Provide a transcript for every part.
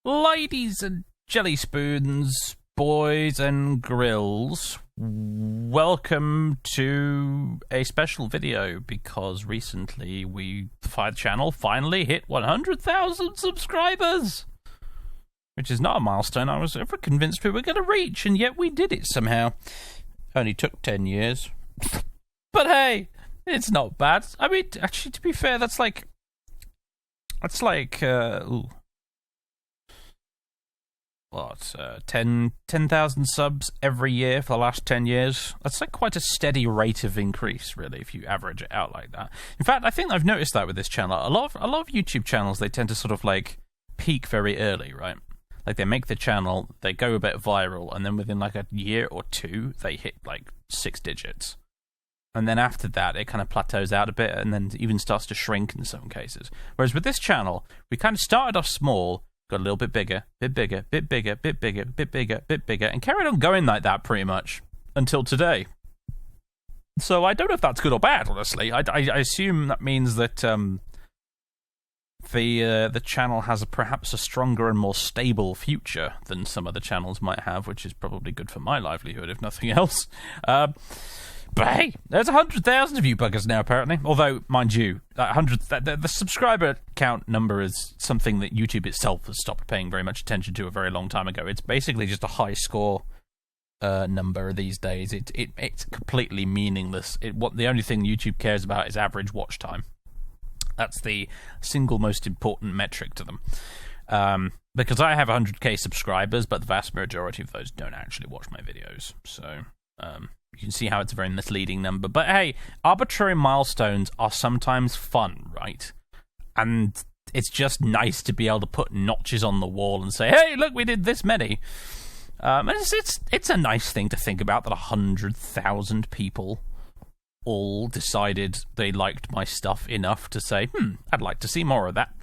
Ladies and jelly spoons, boys and grills, welcome to a special video because recently the channel finally hit 100,000 subscribers, which is not a milestone I was ever convinced we were going to reach, and yet we did it somehow. Only took 10 years. But hey, it's not bad. I mean, actually, to be fair, that's like 10,000 subs every year for the last 10 years. That's like quite a steady rate of increase, really, if you average it out like that. In fact, I think I've noticed that with this channel. A lot of YouTube channels, they tend to sort of like peak very early, right? Like they make the channel, they go a bit viral, and then within like a year or two, they hit like 6 digits. And then after that, it kind of plateaus out a bit, and then even starts to shrink in some cases. Whereas with this channel, we kind of started off small, got a little bit bigger, bit bigger, bit bigger, bit bigger, bit bigger, bit bigger, and carried on going like that pretty much until today. So I don't know if that's good or bad, honestly. I assume that means that the channel has perhaps a stronger and more stable future than some other channels might have, which is probably good for my livelihood, if nothing else. But hey, there's 100,000 of you buggers now, apparently. Although, mind you, the subscriber count number is something that YouTube itself has stopped paying very much attention to a very long time ago. It's basically just a high score number these days. It's completely meaningless. The only thing YouTube cares about is average watch time. That's the single most important metric to them. Because I have 100k subscribers, but the vast majority of those don't actually watch my videos. So, you can see how it's a very misleading number. But hey, arbitrary milestones are sometimes fun, right? And it's just nice to be able to put notches on the wall and say, hey, look, we did this many. And it's a nice thing to think about that 100,000 people all decided they liked my stuff enough to say, I'd like to see more of that.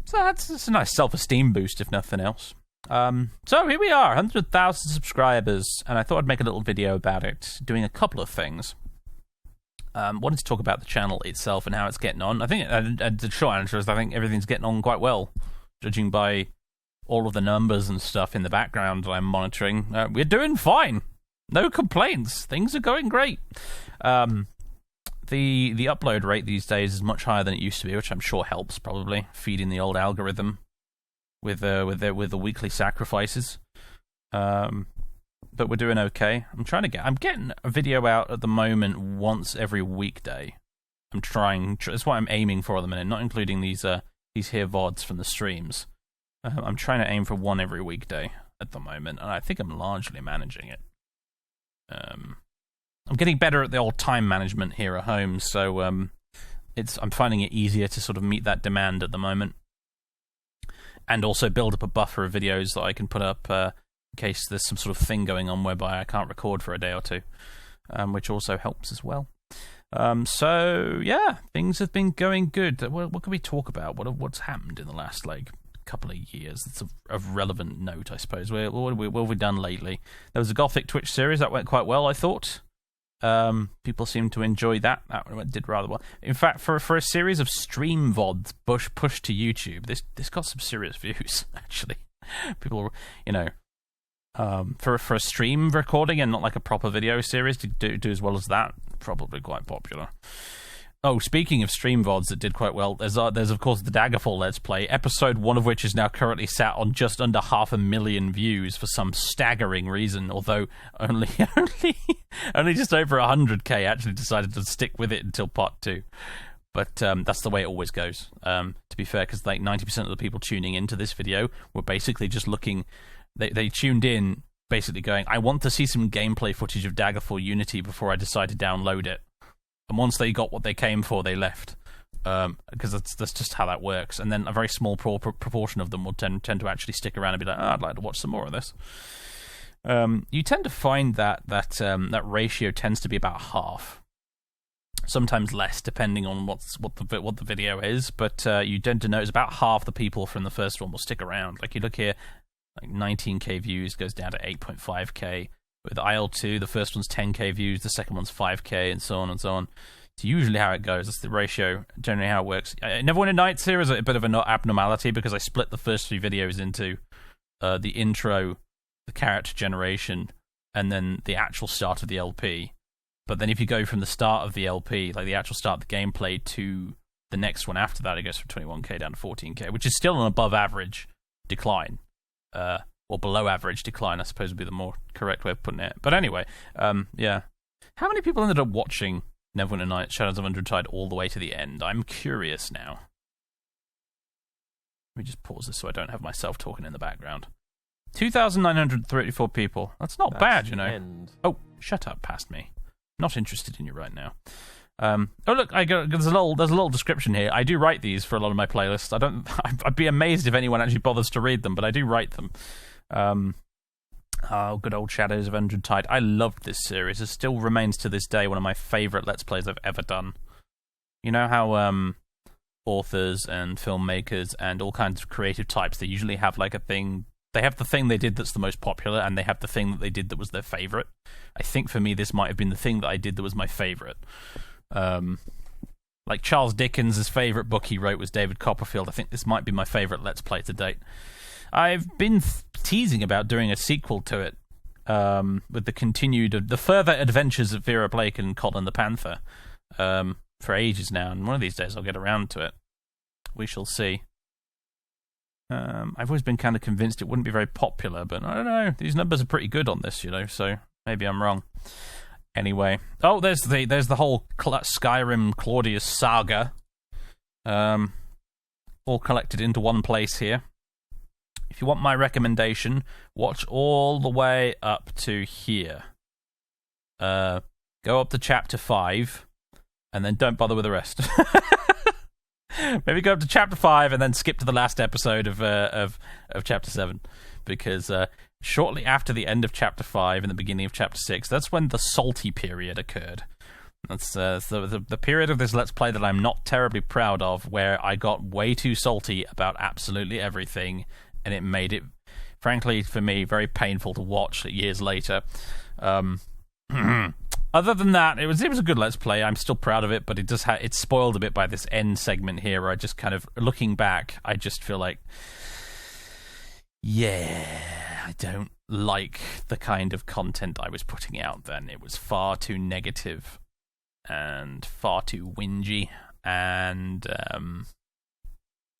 So it's a nice self-esteem boost, if nothing else. So here we are, 100,000 subscribers, and I thought I'd make a little video about it, doing a couple of things. Wanted to talk about the channel itself and how it's getting on. I think, the short answer is I think everything's getting on quite well, judging by all of the numbers and stuff in the background that I'm monitoring. We're doing fine. No complaints. Things are going great. The upload rate these days is much higher than it used to be, which I'm sure helps, probably, feeding the old algorithm with the weekly sacrifices, but we're doing okay. I'm getting a video out at the moment once every weekday. That's what I'm aiming for at the minute, not including these here VODs from the streams. I'm trying to aim for one every weekday at the moment, and I think I'm largely managing it. I'm getting better at the old time management here at home, so I'm finding it easier to sort of meet that demand at the moment. And also build up a buffer of videos that I can put up in case there's some sort of thing going on whereby I can't record for a day or two, which also helps as well. So yeah, things have been going good. What can we talk about? What's happened in the last couple of years that's of relevant note, I suppose? What have we done lately? There was a Gothic Twitch series that went quite well, I thought. People seem to enjoy that. That did rather well. In fact, for a series of stream VODs pushed to YouTube, this got some serious views, actually. People, for a stream recording and not like a proper video series to do as well as that, probably quite popular. Oh, speaking of stream VODs that did quite well, there's of course the Daggerfall Let's Play, episode 1 of which is now currently sat on just under 500,000 views for some staggering reason, although only just over 100k actually decided to stick with it until part 2. But that's the way it always goes, to be fair, because like 90% of the people tuning into this video were basically just looking, they tuned in basically going, I want to see some gameplay footage of Daggerfall Unity before I decide to download it. And once they got what they came for, they left, because that's just how that works. And then a very small proportion of them will tend to actually stick around and be like, I'd like to watch some more of this. You tend to find that ratio tends to be about half, sometimes less, depending on what the video is. But you tend to notice about half the people from the first one will stick around. Like you look here, like 19k views goes down to 8.5k. With IL2, the first one's 10k views, the second one's 5k, and so on and so on. It's usually how it goes. That's the ratio, generally how it works. Neverwinter Nights here is a bit of an abnormality because I split the first 3 videos into the intro, the character generation, and then the actual start of the LP. But then if you go from the start of the LP, like the actual start of the gameplay, to the next one after that, it goes from 21k down to 14k, which is still an above average decline. Or below average decline, I suppose would be the more correct way of putting it. But anyway, yeah. How many people ended up watching Neverwinter Nights, Shadows of Untitled all the way to the end? I'm curious now. Let me just pause this so I don't have myself talking in the background. 2,934 people. That's not bad, you know. End. Oh, shut up past me. Not interested in you right now. Oh look, there's a little description here. I do write these for a lot of my playlists. I'd be amazed if anyone actually bothers to read them, but I do write them. Good old Shadows of Untitled. I loved this series. It still remains to this day one of my favourite Let's Plays I've ever done. You know how authors and filmmakers and all kinds of creative types, they usually have like a thing. They have the thing they did that's the most popular, and they have the thing that they did that was their favourite. I think for me, this might have been the thing that I did that was my favourite. Like Charles Dickens' favourite book he wrote was David Copperfield. I think this might be my favourite Let's Play to date. I've been teasing about doing a sequel to it, with the further adventures of Vera Blake and Colin the Panther, for ages now, and one of these days I'll get around to it. We shall see. I've always been kind of convinced it wouldn't be very popular, but I don't know. These numbers are pretty good on this, you know, so maybe I'm wrong. Anyway, there's the whole Skyrim Claudius saga, all collected into one place here. If you want my recommendation, watch all the way up to here. Go up to chapter 5, and then don't bother with the rest. Maybe go up to chapter 5 and then skip to the last episode of chapter 7, because shortly after the end of chapter 5 and the beginning of chapter 6, that's when the salty period occurred. That's the period of this Let's Play that I'm not terribly proud of, where I got way too salty about absolutely everything, and it made it, frankly, for me, very painful to watch years later. Other than that, it was a good Let's Play. I'm still proud of it, but it's spoiled a bit by this end segment here, where I just kind of, looking back, I just feel like, yeah, I don't like the kind of content I was putting out then. It was far too negative and far too whingy, and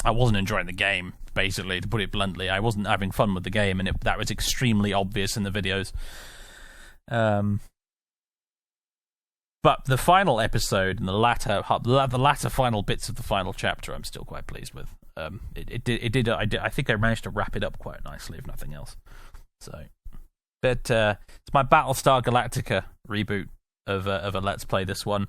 I wasn't enjoying the game, basically, to put it bluntly. I wasn't having fun with the game, and that was extremely obvious in the videos. But the final episode and the latter final bits of the final chapter, I'm still quite pleased with. I think I managed to wrap it up quite nicely, if nothing else. So, but it's my Battlestar Galactica reboot of a Let's Play. This one,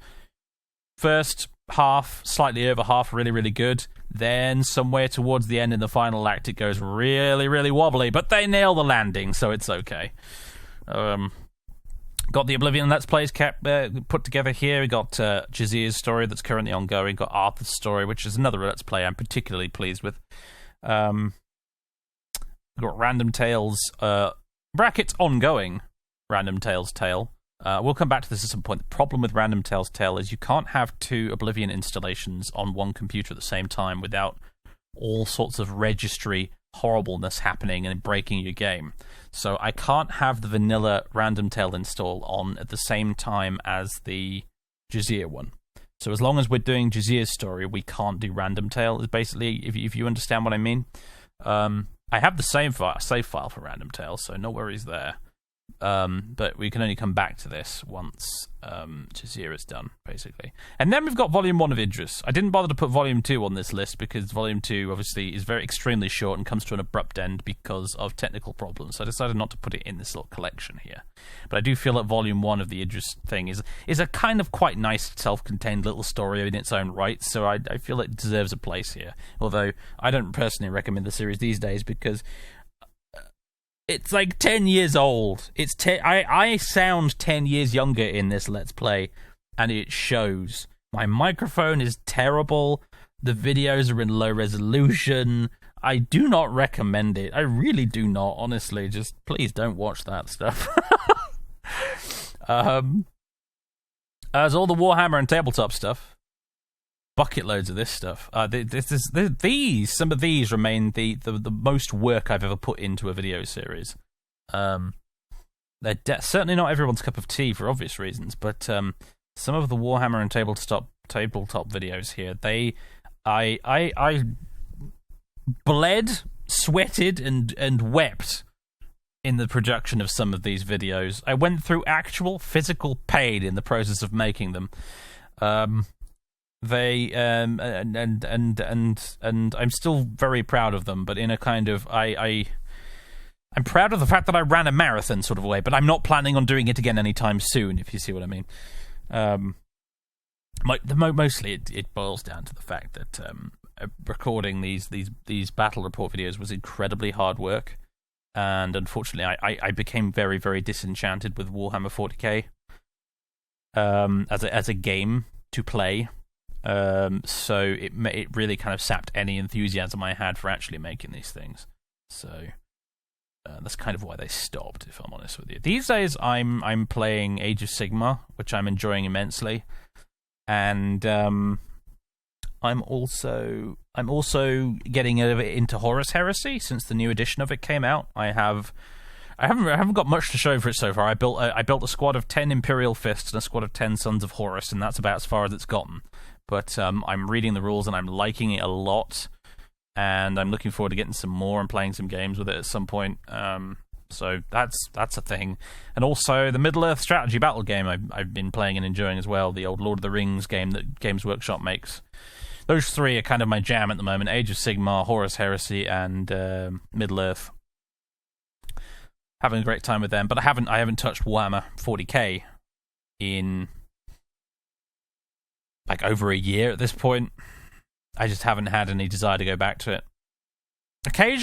first half, slightly over half, really, really good. Then somewhere towards the end in the final act, it goes really, really wobbly, but they nail the landing, so it's okay. Got the Oblivion Let's Plays put together here. We got Jazir's story that's currently ongoing. Got Arthur's story, which is another Let's Play I'm particularly pleased with. Got Random Tales, brackets ongoing, Random Tales Tale. We'll come back to this at some point. The problem with Random Tales Tale is you can't have 2 Oblivion installations on one computer at the same time without all sorts of registry horribleness happening and breaking your game. So I can't have the vanilla Random Tale install on at the same time as the Jazir one. So as long as we're doing Jazir's story, we can't do Random Tale, is basically, if you understand what I mean. I have the save file for Random Tale, so no worries there. But we can only come back to this once Jazir is done, basically. And then we've got Volume 1 of Idris. I didn't bother to put Volume 2 on this list because Volume 2 obviously is extremely short and comes to an abrupt end because of technical problems. So I decided not to put it in this little collection here. But I do feel that Volume 1 of the Idris thing is a kind of quite nice self-contained little story in its own right, so I feel it deserves a place here. Although I don't personally recommend the series these days because it's like 10 years old. I sound 10 years younger in this Let's Play, and it shows. My microphone is terrible. The videos are in low resolution. I do not recommend it. I really do not, honestly. Just please don't watch that stuff. There's all the Warhammer and tabletop stuff. Bucket loads of this stuff. Some of these remain the most work I've ever put into a video series. They're certainly not everyone's cup of tea for obvious reasons, but some of the Warhammer and tabletop videos here, I bled, sweated, and wept in the production of some of these videos. I went through actual physical pain in the process of making them. And I'm still very proud of them, but in a kind of I'm proud of the fact that I ran a marathon sort of way, but I'm not planning on doing it again anytime soon, if you see what I mean. Mostly it boils down to the fact that recording these battle report videos was incredibly hard work, and unfortunately I became very, very disenchanted with Warhammer 40k as a game to play. So it really kind of sapped any enthusiasm I had for actually making these things. So that's kind of why they stopped, if I'm honest with you. These days I'm playing Age of Sigmar, which I'm enjoying immensely, and I'm also getting a bit into Horus Heresy since the new edition of it came out. I haven't got much to show for it so far. I built a squad of 10 Imperial Fists and a squad of 10 Sons of Horus, and that's about as far as it's gotten. But I'm reading the rules and I'm liking it a lot, and I'm looking forward to getting some more and playing some games with it at some point. So that's a thing. And also the Middle-earth strategy battle game I've been playing and enjoying as well, the old Lord of the Rings game that Games Workshop makes. Those three are kind of my jam at the moment: Age of Sigmar, Horus Heresy, and Middle-earth. Having a great time with them, but I haven't touched Warhammer 40k in like over a year at this point. I just haven't had any desire to go back to it.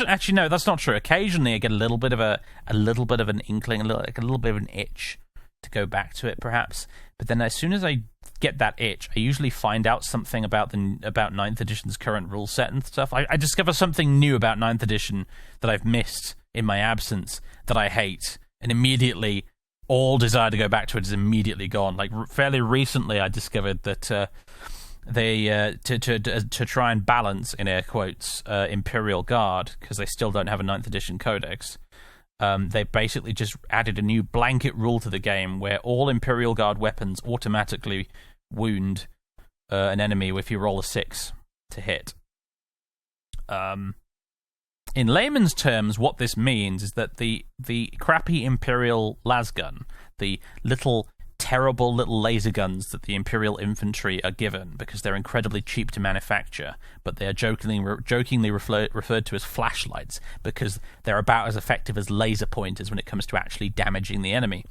Actually, no, that's not true. Occasionally, I get a little bit of an inkling, a little bit of an itch to go back to it, perhaps. But then, as soon as I get that itch, I usually find out something about 9th edition's current rule set and stuff. I discover something new about 9th edition that I've missed in my absence that I hate, and immediately all desire to go back to it is immediately gone. Like fairly recently, I discovered that they to try and balance, in air quotes, Imperial Guard, because they still don't have a 9th edition codex. They basically just added a new blanket rule to the game where all Imperial Guard weapons automatically wound an enemy if you roll a 6 to hit. In layman's terms, what this means is that the crappy Imperial lasgun, the terrible little laser guns that the Imperial infantry are given because they're incredibly cheap to manufacture, but they are jokingly referred to as flashlights because they're about as effective as laser pointers when it comes to actually damaging the enemy.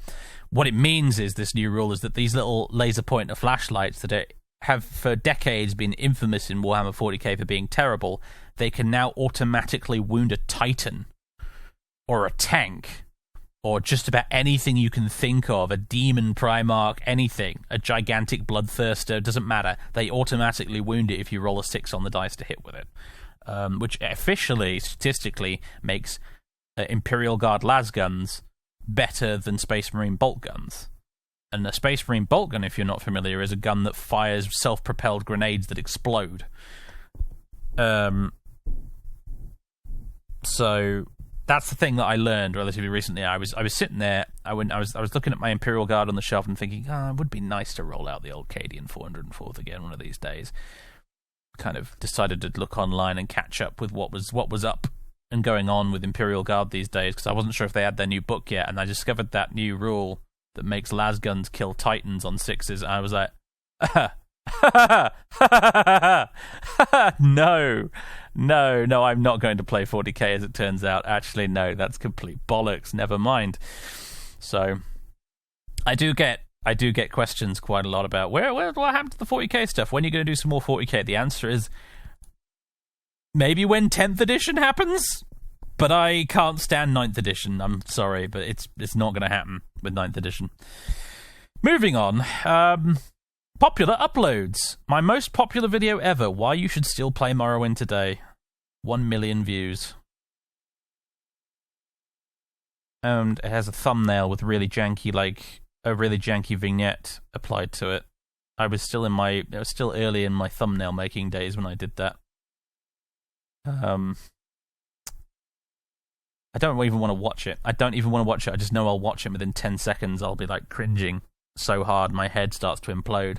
What it means is, this new rule is that these little laser pointer flashlights that have for decades been infamous in Warhammer 40k for being terrible, they can now automatically wound a Titan or a tank or just about anything you can think of, a demon Primarch, anything, a gigantic bloodthirster, doesn't matter. They automatically wound it if you roll a 6 on the dice to hit with it, which officially, statistically, makes Imperial Guard lasguns better than Space Marine bolt guns. And a Space Marine bolt gun, if you're not familiar, is a gun that fires self-propelled grenades that explode. So that's the thing that I learned relatively recently. I was sitting there. I was looking at my Imperial Guard on the shelf and thinking, it would be nice to roll out the old Cadian 404th again one of these days. Kind of decided to look online and catch up with what was up and going on with Imperial Guard these days, because I wasn't sure if they had their new book yet, and I discovered that new rule that makes lasguns kill Titans on 6s, and I was like, no, I'm not going to play 40k as it turns out. Actually, no, that's complete bollocks. Never mind. So, I do get questions quite a lot about what happened to the 40k stuff? When are you going to do some more 40k? The answer is maybe when 10th edition happens. But I can't stand 9th edition. I'm sorry, but it's not going to happen with 9th edition. Moving on. Popular uploads. My most popular video ever. Why you should still play Morrowind today. 1 million views. And it has a thumbnail with a really janky vignette applied to it. I was still early in my thumbnail making days when I did that. I don't even want to watch it. I just know I'll watch it within 10 seconds. I'll be like cringing so hard my head starts to implode.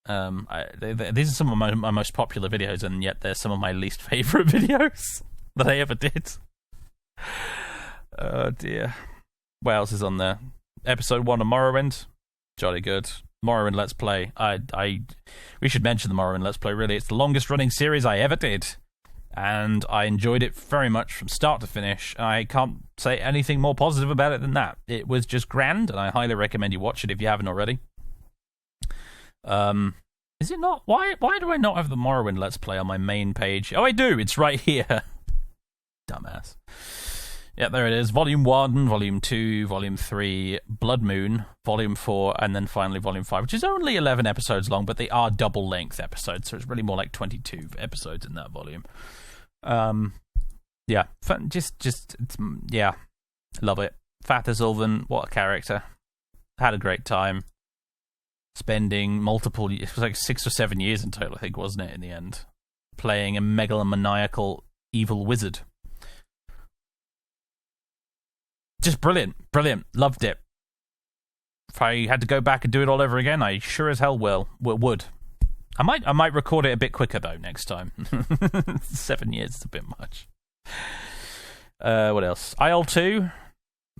These are some of my most popular videos, and yet they're some of my least favourite videos that I ever did. Oh dear. What else is on there? Episode 1 of Morrowind. Jolly good. Morrowind Let's Play. We should mention the Morrowind Let's Play, really. It's the longest running series I ever did, and I enjoyed it very much from start to finish. I can't say anything more positive about it than that. It was just grand, and I highly recommend you watch it if you haven't already. Is it not? Why do I not have the Morrowind Let's Play on my main page? Oh, I do. It's right here. Dumbass. Yeah, there it is. Volume 1, Volume 2, Volume 3, Blood Moon, Volume 4, and then finally Volume 5, which is only 11 episodes long, but they are double-length episodes, so it's really more like 22 episodes in that volume. Yeah, fun, yeah, love it. Father Sylvan, what a character. Had a great time. Spending multiple years, it was like 6 or 7 years in total, I think, wasn't it, in the end? Playing a megalomaniacal evil wizard. Just brilliant. Loved it. If I had to go back and do it all over again, I sure as hell would. I might record it a bit quicker, though, next time. 7 years is a bit much. What else? IL-2.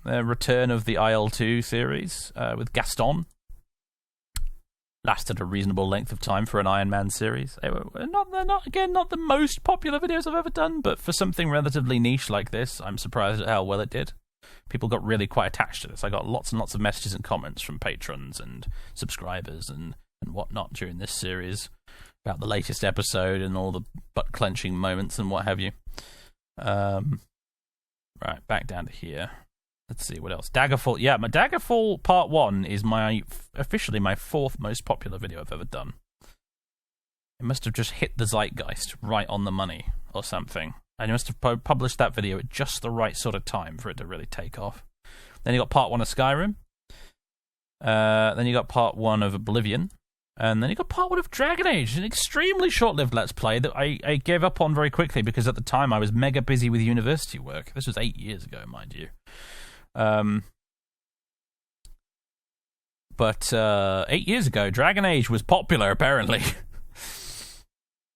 Return of the IL-2 series with Gaston. Lasted a reasonable length of time for an Iron Man series. They're not the most popular videos I've ever done, but for something relatively niche like this, I'm surprised at how well it did. People got really quite attached to this. I got lots and lots of messages and comments from patrons and subscribers and whatnot during this series about the latest episode and all the butt-clenching moments and what have you. Right, back down to here. Let's see, what else? Daggerfall. Yeah, my Daggerfall Part 1 is officially my 4th most popular video I've ever done. It must have just hit the zeitgeist right on the money or something. I must have published that video at just the right sort of time for it to really take off. Then you got Part 1 of Skyrim. Then you got Part 1 of Oblivion. And then you got Part 1 of Dragon Age, an extremely short-lived Let's Play that I gave up on very quickly because at the time I was mega busy with university work. This was 8 years ago, mind you. But 8 years ago, Dragon Age was popular, apparently.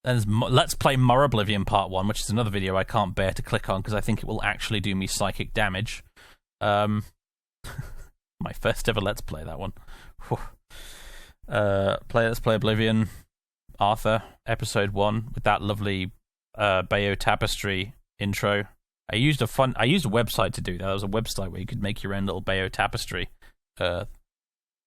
There's Let's Play Oblivion Part 1, which is another video I can't bear to click on because I think it will actually do me psychic damage. My first ever Let's Play, that one. Let's Play Oblivion, Arthur, Episode 1, with that lovely Bayeux Tapestry intro. I used a website to do that. There was a website where you could make your own little Bayeux Tapestry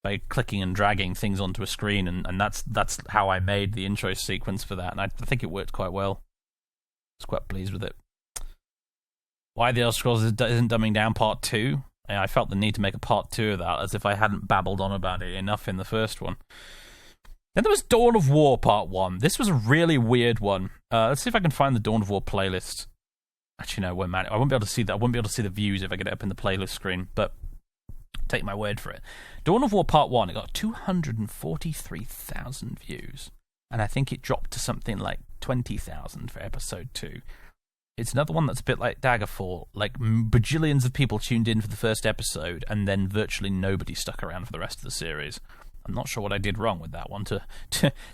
by clicking and dragging things onto a screen, and that's how I made the intro sequence for that, and I think it worked quite well. I was quite pleased with it. Why the Elder Scrolls isn't dumbing down Part 2? I felt the need to make a Part 2 of that, as if I hadn't babbled on about it enough in the first one. Then there was Dawn of War Part 1. This was a really weird one. Let's see if I can find the Dawn of War playlist. Actually, no, I won't be able to see that. I won't be able to see the views if I get it up in the playlist screen, but take my word for it. Dawn of War Part 1, it got 243,000 views, and I think it dropped to something like 20,000 for Episode 2. It's another one that's a bit like Daggerfall, like bajillions of people tuned in for the first episode, and then virtually nobody stuck around for the rest of the series. I'm not sure what I did wrong with that one to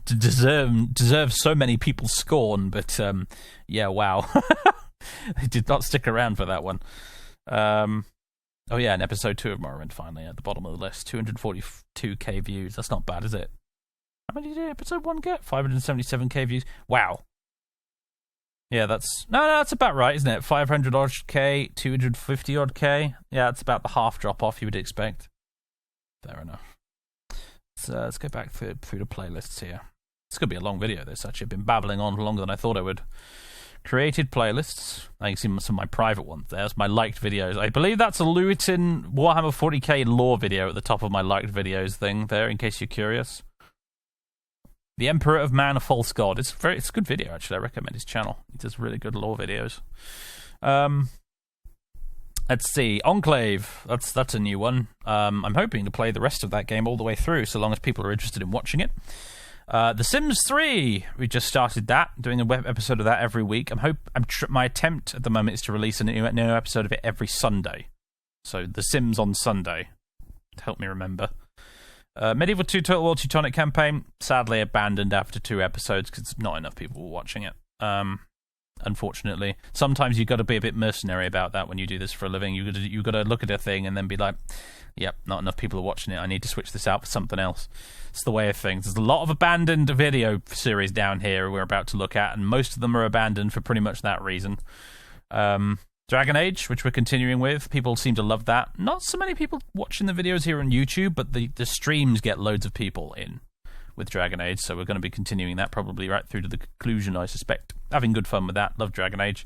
deserve so many people's scorn, but yeah, wow. They did not stick around for that one. Oh yeah, and Episode 2 of Morrowind finally at the bottom of the list. 242k views. That's not bad, is it? How many did Episode 1 get? 577k views. Wow. Yeah, that's about right, isn't it? 500 odd k, 250 odd k. Yeah, that's about the half drop off you would expect. Fair enough. Let's go back through the playlists here. It's gonna be a long video. This actually, I've been babbling on for longer than I thought I would. Created playlists. I can see some of my private ones there. That's my liked videos. I believe that's a Luton Warhammer 40k lore video at the top of my liked videos thing there, in case you're curious. The Emperor of Man, a False God. It's a good video, actually. I recommend his channel. He does really good lore videos. And Let's see, Enclave. That's a new one. I'm hoping to play the rest of that game all the way through, so long as people are interested in watching it. The Sims 3. We just started that, doing a web episode of that every week. My attempt at the moment is to release a new episode of it every Sunday. So The Sims on Sunday, to help me remember. Medieval 2 Total War Teutonic Campaign, sadly abandoned after 2 episodes because not enough people were watching it. Unfortunately, sometimes you've got to be a bit mercenary about that when you do this for a living. You've got to look at a thing and then be like, yep, not enough people are watching it. I need to switch this out for something else. It's the way of things. There's a lot of abandoned video series down here we're about to look at, and most of them are abandoned for pretty much that reason. Dragon Age, which we're continuing with. People seem to love that. Not so many people watching the videos here on YouTube, but the streams get loads of people in with Dragon Age, so we're going to be continuing that probably right through to the conclusion, I suspect. Having good fun with that. Love Dragon Age.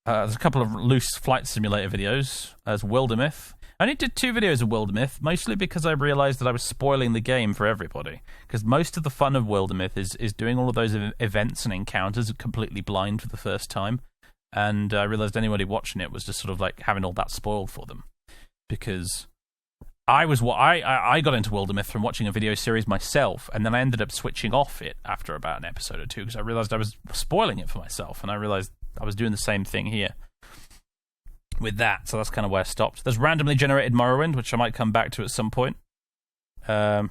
There's a couple of loose flight simulator videos. There's Wildermyth. I only did 2 videos of Wildermyth, mostly because I realised that I was spoiling the game for everybody. Because most of the fun of Wildermyth is doing all of those events and encounters completely blind for the first time. And I realised anybody watching it was just sort of like having all that spoiled for them. Because I got into Wildermyth from watching a video series myself, and then I ended up switching off it after about an episode or 2 because I realised I was spoiling it for myself, and I realised I was doing the same thing here with that, so that's kind of where I stopped. There's randomly generated Morrowind, which I might come back to at some point, where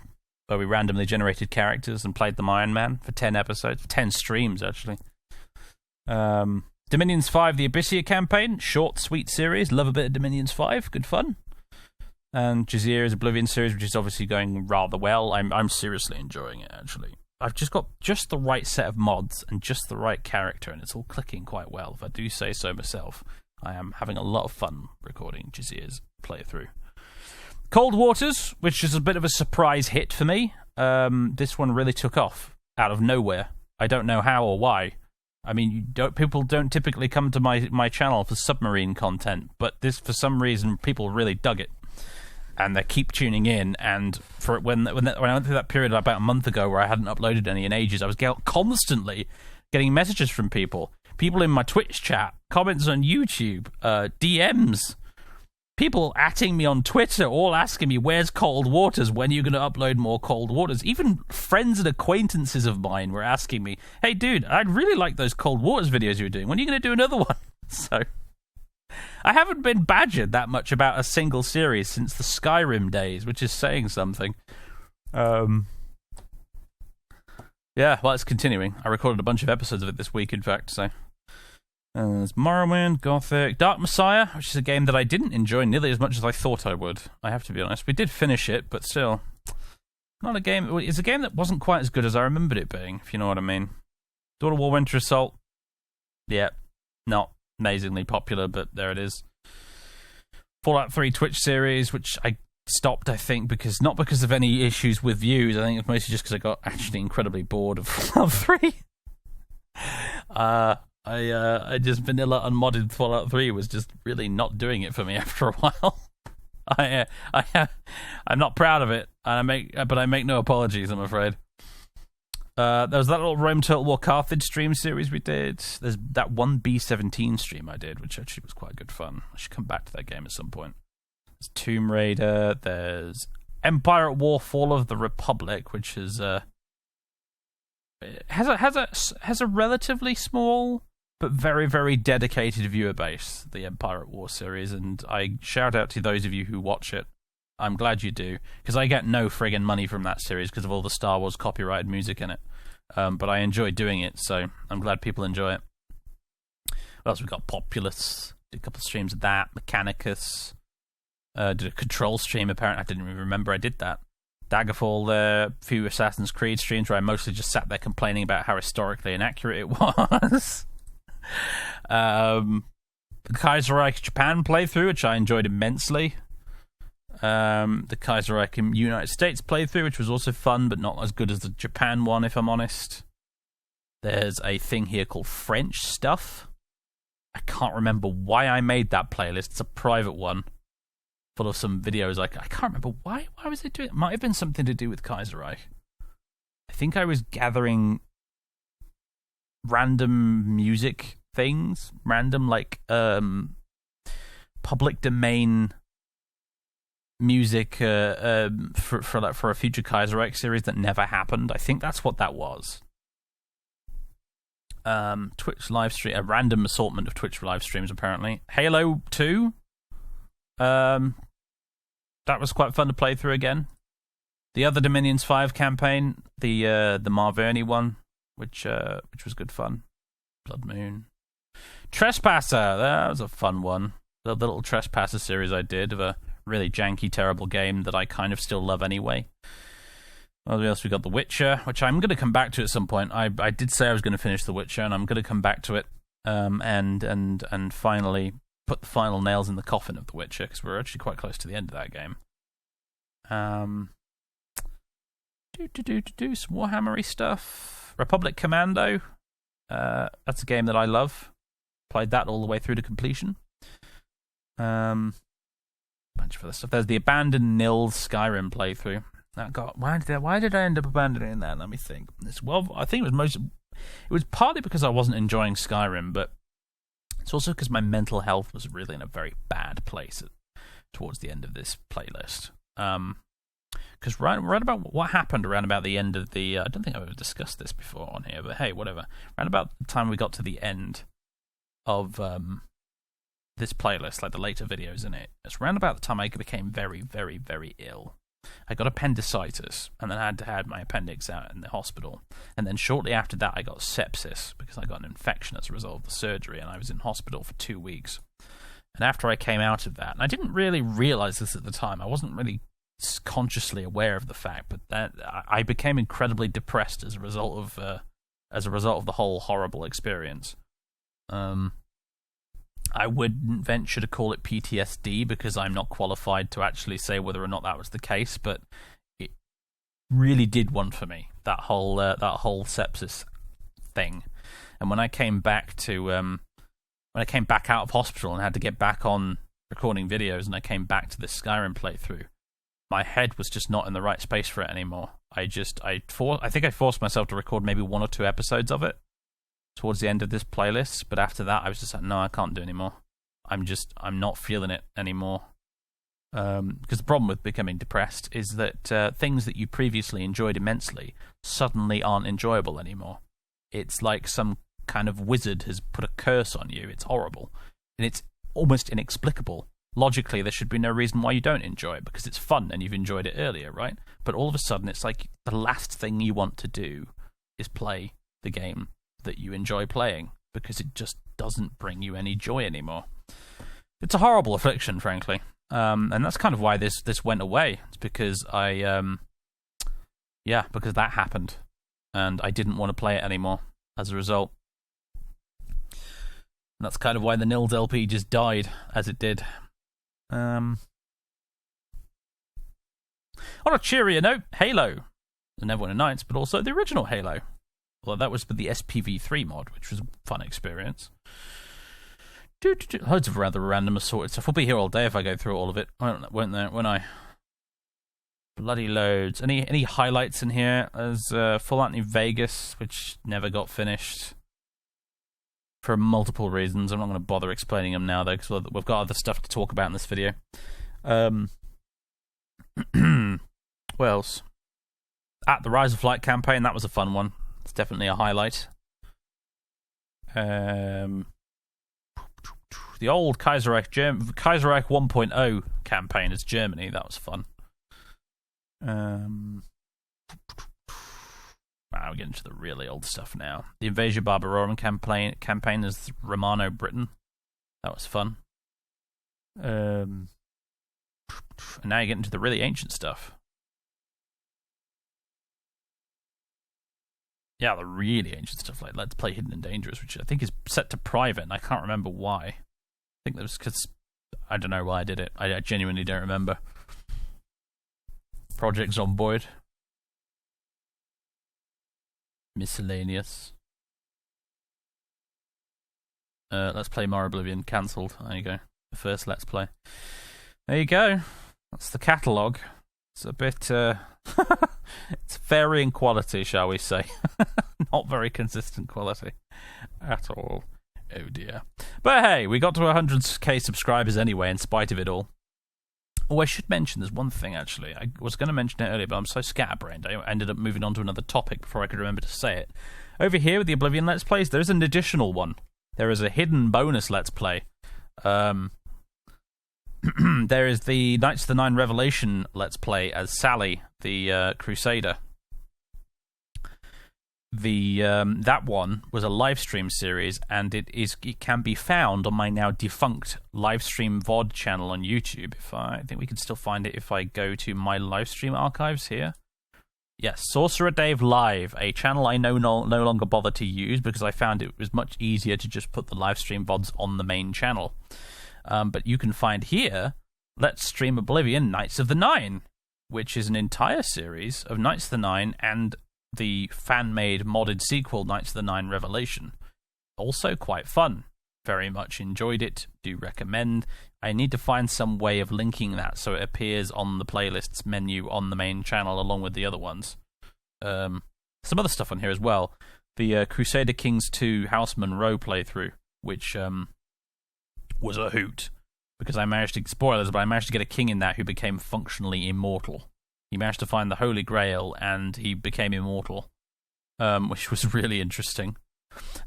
we randomly generated characters and played the Iron Man for 10 episodes, 10 streams actually. Dominions 5, the Abyssia campaign, short, sweet series. Love a bit of Dominions 5, good fun. And Jazira's Oblivion series, which is obviously going rather well. I'm seriously enjoying it, actually. I've just got just the right set of mods and just the right character, and it's all clicking quite well, if I do say so myself. I am having a lot of fun recording Jazira's playthrough. Cold Waters, which is a bit of a surprise hit for me. This one really took off out of nowhere. I don't know how or why. I mean, people don't typically come to my channel for submarine content, but this, for some reason, people really dug it. And they keep tuning in, and for when I went through that period about a month ago where I hadn't uploaded any in ages, I was constantly getting messages from people in my Twitch chat, comments on YouTube, DMs, people atting me on Twitter, all asking me, where's Cold Waters, when are you going to upload more Cold Waters? Even friends and acquaintances of mine were asking me, hey dude, I'd really like those Cold Waters videos you were doing, when are you going to do another one? So I haven't been badgered that much about a single series since the Skyrim days, which is saying something. Yeah, well, it's continuing. I recorded a bunch of episodes of it this week, in fact, so. There's Morrowind, Gothic, Dark Messiah, which is a game that I didn't enjoy nearly as much as I thought I would, I have to be honest. We did finish it, but still. Not a game. It's a game that wasn't quite as good as I remembered it being, if you know what I mean. Dawn of War Winter Assault. Yeah, not amazingly popular, but there it is. Fallout 3 Twitch series, which I stopped, I think, not because of any issues with views. I think it's mostly just because I got actually incredibly bored of Fallout 3. I just vanilla unmodded Fallout 3 was just really not doing it for me after a while. I'm not proud of it, but I make no apologies, I'm afraid. There was that little Rome Total War Carthage stream series we did. There's that one B-17 stream I did, which actually was quite good fun. I should come back to that game at some point. There's Tomb Raider. There's Empire at War: Fall of the Republic, which is has a relatively small but very, very dedicated viewer base, the Empire at War series, and I shout out to those of you who watch it. I'm glad you do, because I get no friggin' money from that series because of all the Star Wars copyrighted music in it. But I enjoy doing it, so I'm glad people enjoy it. What else we got? Populous. Did a couple of streams of that. Mechanicus. Did a Control stream, apparently. I didn't even remember I did that. Daggerfall there. A few Assassin's Creed streams where I mostly just sat there complaining about how historically inaccurate it was. The Kaiserreich Japan playthrough, which I enjoyed immensely. The Kaiserreich United States playthrough, which was also fun, but not as good as the Japan one, if I'm honest. There's a thing here called French Stuff. I can't remember why I made that playlist. It's a private one, full of some videos. I can't remember why was I doing it. It might have been something to do with Kaiserreich. I think I was gathering random music things, random public domain music for a future Kaiserreich series that never happened. I think that's what that was. Twitch live stream, a random assortment of Twitch live streams apparently. Halo 2. That was quite fun to play through again. The other Dominions 5 campaign, the Marverni one, which was good fun. Blood Moon. Trespasser, that was a fun one. The little Trespasser series I did of a really janky, terrible game that I kind of still love anyway. What else we got? The Witcher, which I'm going to come back to at some point. I did say I was going to finish The Witcher, and I'm going to come back to it, and finally put the final nails in the coffin of The Witcher, because we're actually quite close to the end of that game. Some Warhammery stuff. Republic Commando. That's a game that I love. Played that all the way through to completion. Bunch of other stuff. There's the Abandoned Nils Skyrim playthrough. Why did I end up abandoning that? Let me think. I think it was partly because I wasn't enjoying Skyrim, but it's also because my mental health was really in a very bad place towards the end of this playlist. Because right about what happened around about the end of the... I don't think I've ever discussed this before on here, but hey, whatever. Around about the time we got to the end of this playlist, like the later videos in it, it's around about the time I became very, very, very ill. I got appendicitis, and then I had to have my appendix out in the hospital. And then shortly after that, I got sepsis, because I got an infection as a result of the surgery, and I was in hospital for 2 weeks. And after I came out of that, and I didn't really realize this at the time, I wasn't really consciously aware of the fact, but that I became incredibly depressed as a result of the whole horrible experience. I wouldn't venture to call it PTSD because I'm not qualified to actually say whether or not that was the case, but it really did one for me, that whole sepsis thing. And when I came back out of hospital and had to get back on recording videos, and I came back to this Skyrim playthrough, my head was just not in the right space for it anymore. I think I forced myself to record maybe 1 or 2 episodes of it towards the end of this playlist, but after that I was just like, no, I can't do anymore. I'm not feeling it anymore. Because the problem with becoming depressed is that things that you previously enjoyed immensely suddenly aren't enjoyable anymore. It's like some kind of wizard has put a curse on you. It's horrible. And it's almost inexplicable. Logically, there should be no reason why you don't enjoy it, because it's fun and you've enjoyed it earlier, right? But all of a sudden, it's like the last thing you want to do is play the game that you enjoy playing, because it just doesn't bring you any joy anymore. It's a horrible affliction, frankly. And that's kind of why this went away. It's because because that happened. And I didn't want to play it anymore as a result. And that's kind of why the Nils LP just died as it did. On a cheerier note, Halo. The Neverwinter Nights, but also the original Halo. Well, that was with the SPV3 mod, which was a fun experience. Loads of rather random assorted stuff. We'll be here all day if I go through all of it, won't I? Bloody loads. Any highlights in here? There's Fallout New Vegas, which never got finished for multiple reasons. I'm not going to bother explaining them now, though, because we've got other stuff to talk about in this video. What else? The Rise of Flight campaign, that was a fun one. It's definitely a highlight. The old Kaiserreich 1.0 campaign as Germany, that was fun. We're getting to the really old stuff now. The Invasion Barbarorum campaign as Romano Britain, that was fun. And now you're getting to the really ancient stuff. Yeah, the really ancient stuff, like Let's Play Hidden and Dangerous, which I think is set to private, and I can't remember why. I think that was because I don't know why I did it. I genuinely don't remember. Project Zomboid. Miscellaneous. Let's Play More Oblivion cancelled. There you go. The first Let's Play. There you go. That's the catalogue. It's a bit... it's varying quality, shall we say. Not very consistent quality at all. Oh dear. But hey, we got to 100k subscribers anyway, in spite of it all. Oh, I should mention there's one thing, actually. I was going to mention it earlier, but I'm so scatterbrained. I ended up moving on to another topic before I could remember to say it. Over here with the Oblivion Let's Plays, there's an additional one. There is a hidden bonus Let's Play. There is the Knights of the Nine Revelation Let's Play as Sally, the Crusader. That one was a live stream series, and it can be found on my now defunct live stream VOD channel on YouTube. I think we can still find it if I go to my live stream archives here. Yes, SorcererDave Live, a channel I no longer bother to use because I found it was much easier to just put the live stream VODs on the main channel. But you can find here, Let's Stream Oblivion Knights of the Nine, which is an entire series of Knights of the Nine and the fan-made modded sequel, Knights of the Nine Revelation. Also quite fun. Very much enjoyed it. Do recommend. I need to find some way of linking that so it appears on the playlists menu on the main channel along with the other ones. Some other stuff on here as well. The Crusader Kings 2 House Monroe playthrough, which was a hoot. Because I managed to, spoilers, but I managed to get a king in that who became functionally immortal. He managed to find the Holy Grail, and he became immortal, which was really interesting.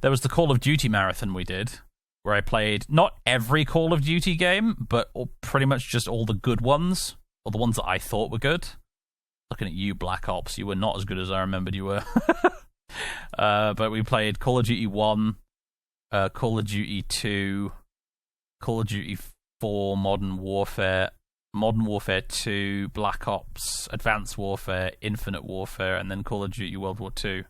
There was the Call of Duty marathon we did, where I played not every Call of Duty game, but pretty much just all the good ones, or the ones that I thought were good. Looking at you, Black Ops, you were not as good as I remembered you were. But we played Call of Duty 1, Call of Duty 2, Call of Duty 4, Modern Warfare 2, Black Ops, Advanced Warfare, Infinite Warfare, and then Call of Duty World War 2.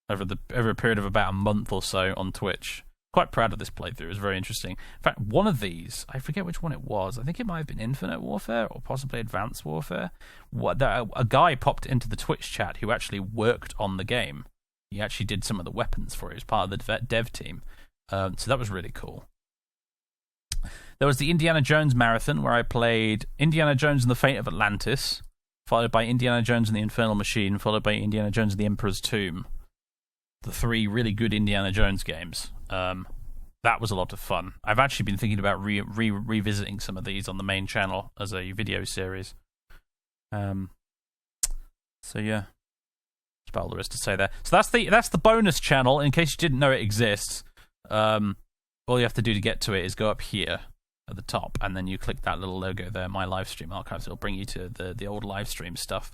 Over a period of about a month or so on Twitch. Quite proud of this playthrough. It was very interesting. In fact, one of these, I forget which one it was. I think it might have been Infinite Warfare or possibly Advanced Warfare. A guy popped into the Twitch chat who actually worked on the game. He actually did some of the weapons for it as part of the dev team. So that was really cool. There was the Indiana Jones marathon, where I played Indiana Jones and the Fate of Atlantis, followed by Indiana Jones and the Infernal Machine, followed by Indiana Jones and the Emperor's Tomb. The 3 really good Indiana Jones games. That was a lot of fun. I've actually been thinking about revisiting some of these on the main channel as a video series. So yeah, that's about all there is to say there. So that's the bonus channel. In case you didn't know it exists, all you have to do to get to it is go up here at the top, and then you click that little logo there, My Live Stream Archives. It'll bring you to the old live stream stuff.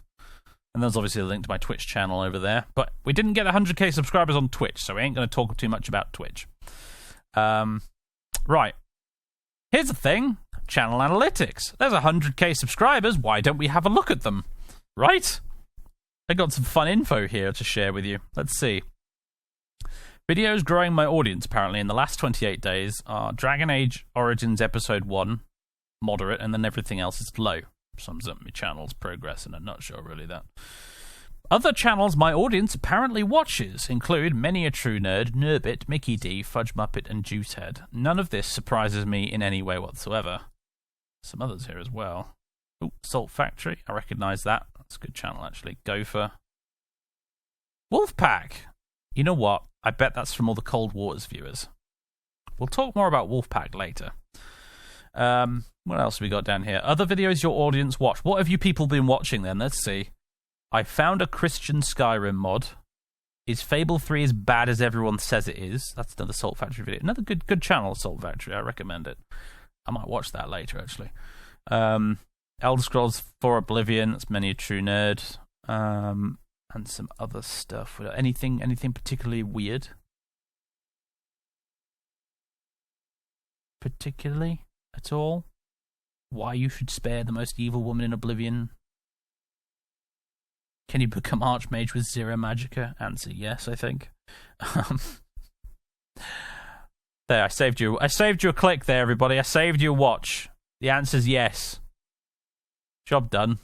And there's obviously a link to my Twitch channel over there. But we didn't get 100k subscribers on Twitch, so we ain't going to talk too much about Twitch. Right. Here's the thing. Channel analytics. There's 100k subscribers. Why don't we have a look at them? Right? I got some fun info here to share with you. Let's see. Videos growing my audience, apparently, in the last 28 days are Dragon Age Origins Episode 1, moderate, and then everything else is low. Sums up my channel's progress in a nutshell, really, that. Other channels my audience apparently watches include Many a True Nerd, Nurbit, Mickey D, Fudge Muppet, and Juicehead. None of this surprises me in any way whatsoever. Some others here as well. Ooh, Salt Factory, I recognise that. That's a good channel, actually. Gopher. Wolfpack! You know what? I bet that's from all the Cold Waters viewers. We'll talk more about Wolfpack later. What else have we got down here? Other videos your audience watch. What have you people been watching then? Let's see. I found a Christian Skyrim mod. Is Fable 3 as bad as everyone says it is? That's another Salt Factory video. Another good channel, Salt Factory. I recommend it. I might watch that later, actually. Elder Scrolls 4 Oblivion. That's Many a True Nerd. And some other stuff. Anything particularly weird? Particularly? At all? Why you should spare the most evil woman in Oblivion? Can you become Archmage with 0 Magicka? Answer yes, I think. There, I saved you a click there, everybody. I saved you a watch. The answer's yes. Job done.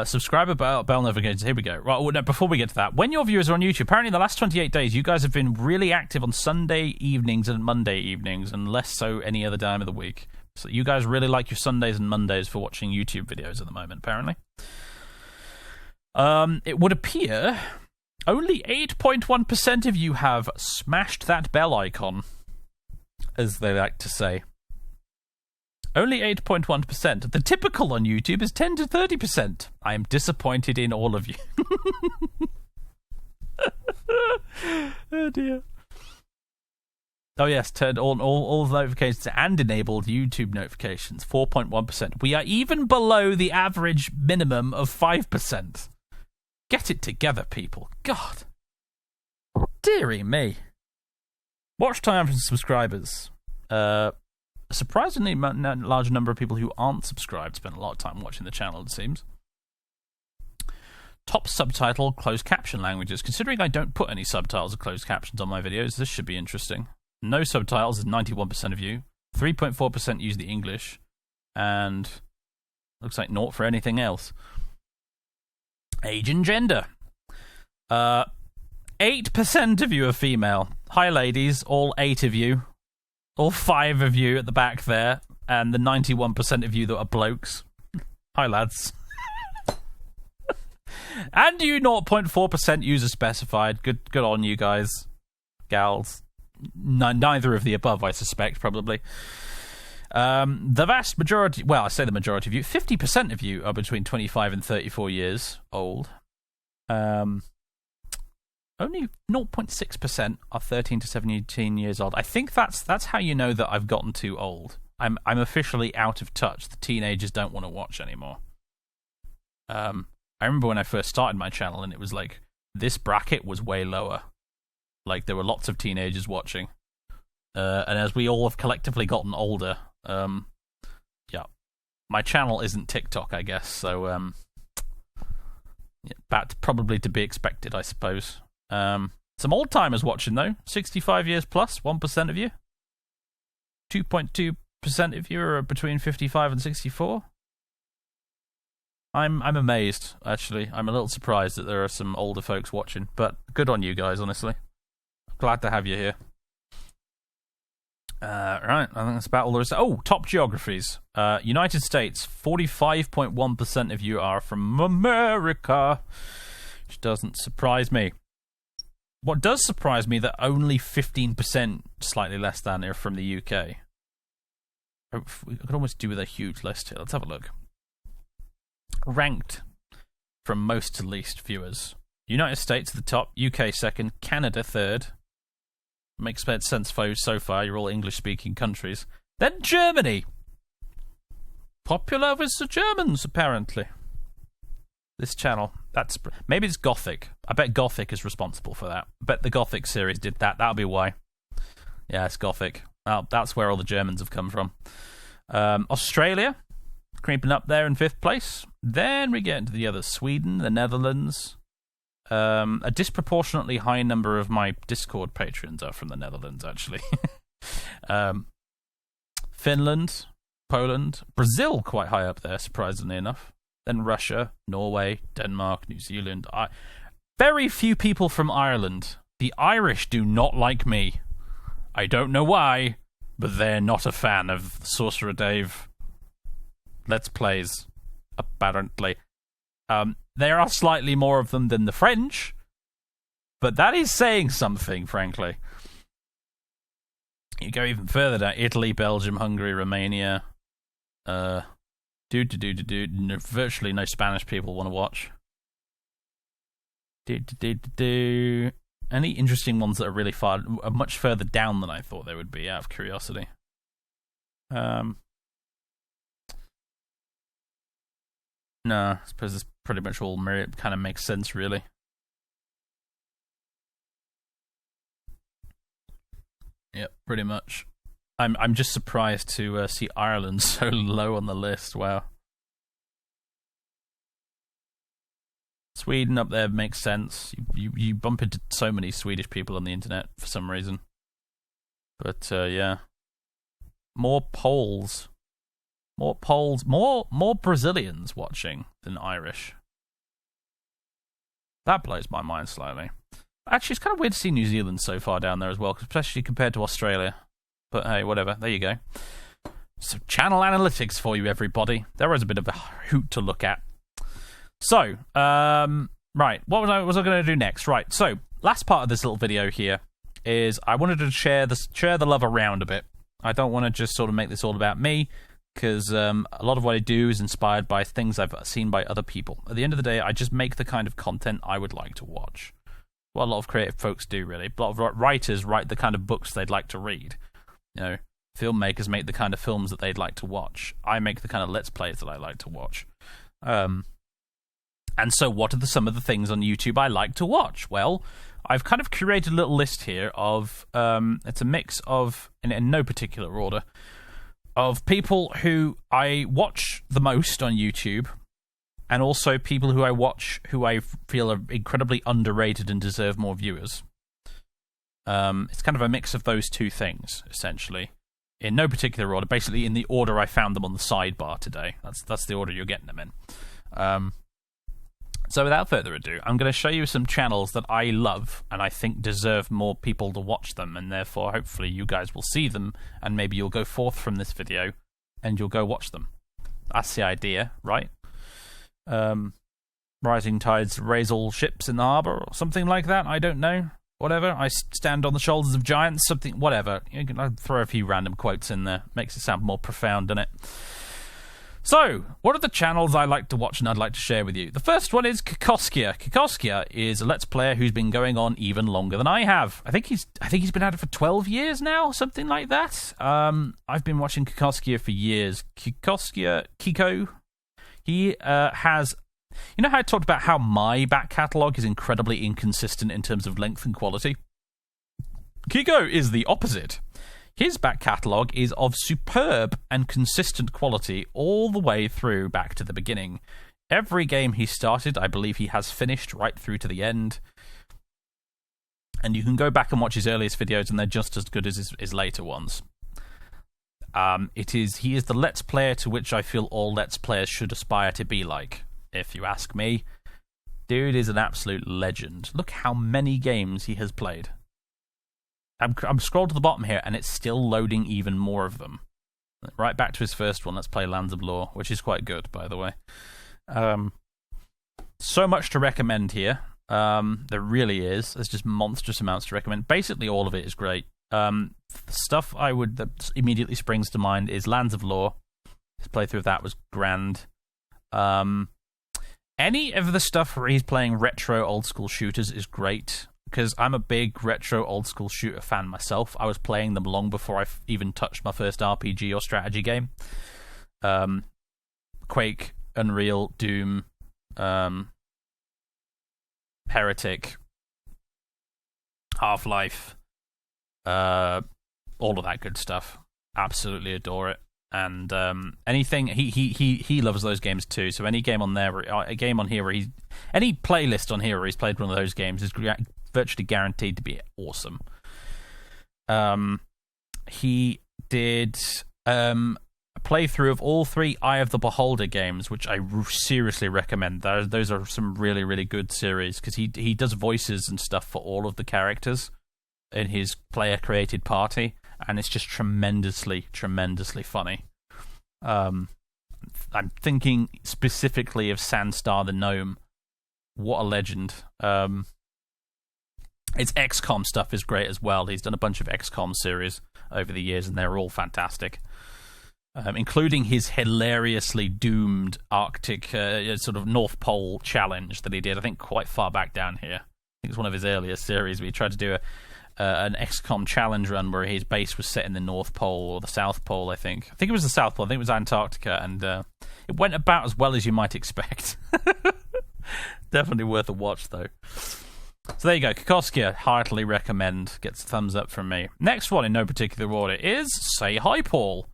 Subscriber bell notifications. Here we go. Right, well, no, before we get to that, when your viewers are on YouTube, apparently in the last 28 days, you guys have been really active on Sunday evenings and Monday evenings, and less so any other time of the week. So you guys really like your Sundays and Mondays for watching YouTube videos at the moment, apparently. It would appear Only 8.1% of you have smashed that bell icon, as they like to say. Only 8.1%. The typical on YouTube is 10 to 30%. I am disappointed in all of you. Oh dear. Oh yes, turned on all notifications and enabled YouTube notifications. 4.1%. We are even below the average minimum of 5%. Get it together, people. God. Deary me. Watch time from subscribers. A surprisingly large number of people who aren't subscribed spend a lot of time watching the channel, it seems. Top subtitle, closed caption languages. Considering I don't put any subtitles or closed captions on my videos, this should be interesting. No subtitles is 91% of you. 3.4% use the English. And looks like naught for anything else. Age and gender. 8% of you are female. Hi, ladies. All 8 of you. All 5 of you at the back there. And the 91% of you that are blokes. Hi, lads. And you 0.4% user specified. Good on you guys. Gals. Neither of the above, I suspect, probably. The vast majority, well, I say the majority of you, 50% of you are between 25 and 34 years old. Only 0.6% are 13 to 17 years old. I think that's how you know that I've gotten too old. I'm officially out of touch. The teenagers don't want to watch anymore. I remember when I first started my channel, and it was like, this bracket was way lower. Like, there were lots of teenagers watching. And as we all have collectively gotten older, yeah, my channel isn't TikTok, I guess, so, yeah, that's probably to be expected, I suppose. Some old-timers watching, though. 65 years plus, 1% of you. 2.2% of you are between 55 and 64. I'm amazed, actually. I'm a little surprised that there are some older folks watching, but good on you guys, honestly. Glad to have you here. Right, I think that's about all there is. Oh, top geographies. United States, 45.1% of you are from America, which doesn't surprise me. What does surprise me that only 15%, slightly less than, are from the UK. I could almost do with a huge list here. Let's have a look. Ranked from most to least viewers. United States at the top, UK second, Canada third. Makes sense so far, you're all English-speaking countries. Then Germany. Popular with the Germans, apparently. This channel, maybe it's Gothic. I bet Gothic is responsible for that. I bet the Gothic series did that. That'll be why. Yeah, it's Gothic. That's where all the Germans have come from. Australia, creeping up there in 5th place. Then we get into the others. Sweden, the Netherlands. A disproportionately high number of my Discord patrons are from the Netherlands, actually. Finland, Poland, Brazil quite high up there, surprisingly enough. Then Russia, Norway, Denmark, New Zealand. Very few people from Ireland. The Irish do not like me. I don't know why, but they're not a fan of SorcererDave Let's Plays, apparently. There are slightly more of them than the French, but that is saying something, frankly. You go even further down: Italy, Belgium, Hungary, Romania. Virtually no Spanish people want to watch. Any interesting ones that are really far, are much further down than I thought they would be, out of curiosity. No, I suppose it's pretty much all kind of makes sense, really. Yep, pretty much. I'm just surprised to see Ireland so low on the list. Wow. Sweden up there makes sense. You bump into so many Swedish people on the internet for some reason. But yeah, more Poles. More Brazilians watching than Irish. That blows my mind slightly. Actually, it's kind of weird to see New Zealand so far down there as well, especially compared to Australia. But hey, whatever. There you go. So, channel analytics for you, everybody. There was a bit of a hoot to look at. So, Right, what was I going to do next? Right, so last part of this little video here is I wanted to share the love around a bit. I don't want to just sort of make this all about me, because a lot of what I do is inspired by things I've seen by other people. At the end of the day, I just make the kind of content I would like to watch. What a lot of creative folks do, really. A lot of writers write the kind of books they'd like to read. You know, filmmakers make the kind of films that they'd like to watch. I make the kind of Let's Plays that I like to watch. And so what are some of the things on YouTube I like to watch? Well, I've kind of curated a little list here of, it's a mix of, in no particular order, of people who I watch the most on YouTube, and also people who I watch who I feel are incredibly underrated and deserve more viewers. It's kind of a mix of those two things, essentially. In no particular order, basically in the order I found them on the sidebar today. That's the order you're getting them in. So without further ado, I'm going to show you some channels that I love and I think deserve more people to watch them, and therefore hopefully you guys will see them and maybe you'll go forth from this video and you'll go watch them. That's the idea, right? Rising tides raise all ships in the harbour or something like that, I don't know. Whatever, I stand on the shoulders of giants, something, whatever. You can throw a few random quotes in there, makes it sound more profound, doesn't it? So, what are the channels I like to watch and I'd like to share with you? The first one is Kikoskia. Kikoskia is a Let's Player who's been going on even longer than I have. I think he's been at it for 12 years now, something like that. I've been watching Kikoskia for years. Kiko, he has... You know how I talked about how my back catalogue is incredibly inconsistent in terms of length and quality? Kiko is the opposite. His back catalogue is of superb and consistent quality all the way through back to the beginning. Every game he started, I believe he has finished right through to the end. And you can go back and watch his earliest videos and they're just as good as his later ones. He is the Let's Player to which I feel all Let's Players should aspire to be like, if you ask me. Dude is an absolute legend. Look how many games he has played. I'm scrolled to the bottom here, and it's still loading even more of them. Right back to his first one, Let's Play Lands of Lore, which is quite good, by the way. So much to recommend here. There really is. There's just monstrous amounts to recommend. Basically, all of it is great. The stuff that immediately springs to mind is Lands of Lore. His playthrough of that was grand. Any of the stuff where he's playing retro old-school shooters is great, because I'm a big retro old-school shooter fan myself. I was playing them long before I even touched my first RPG or strategy game. Quake, Unreal, Doom, Heretic, Half-Life, all of that good stuff. Absolutely adore it. And anything he loves those games too. So any game on there, any playlist on here where he's played one of those games is virtually guaranteed to be awesome. He did a playthrough of all 3 Eye of the Beholder games, which I seriously recommend. Those are some really, really good series, because he does voices and stuff for all of the characters in his player-created party, and it's just tremendously, tremendously funny. I'm thinking specifically of Sandstar the Gnome. What a legend. His XCOM stuff is great as well. He's done a bunch of XCOM series over the years, and they're all fantastic. Including his hilariously doomed Arctic sort of North Pole challenge that he did, I think, quite far back down here. I think it's one of his earliest series where he tried to do an XCOM challenge run where his base was set in the North Pole or the South Pole, I think. I think it was the South Pole. I think it was Antarctica, and it went about as well as you might expect. Definitely worth a watch, though. So there you go. Kikoskia, heartily recommend. Gets a thumbs up from me. Next one in no particular order is Say Hi Paul.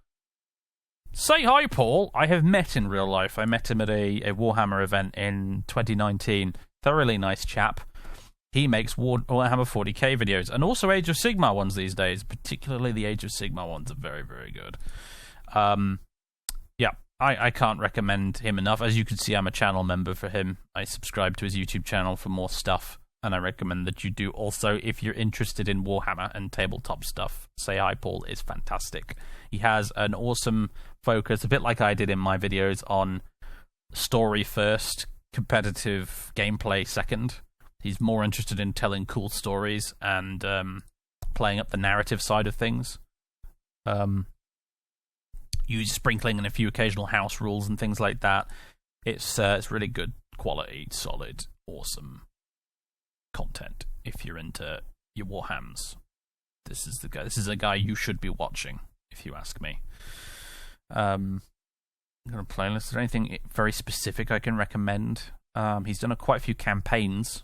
Say Hi Paul, I have met in real life. I met him at a Warhammer event in 2019. Thoroughly nice chap. He makes Warhammer 40k videos, and also Age of Sigmar ones these days. Particularly the Age of Sigmar ones are very, very good. Yeah, I can't recommend him enough. As you can see, I'm a channel member for him. I subscribe to his YouTube channel for more stuff, and I recommend that you do also if you're interested in Warhammer and tabletop stuff. Say Hi Paul is fantastic. He has an awesome focus, a bit like I did in my videos, on story first, competitive gameplay second. He's more interested in telling cool stories and playing up the narrative side of things. Use sprinkling in a few occasional house rules and things like that. It's really good quality, solid, awesome content. If you're into your Warhams, this is the guy. This is a guy you should be watching, if you ask me. I'm gonna playlist. Is there anything very specific I can recommend? He's done quite a few campaigns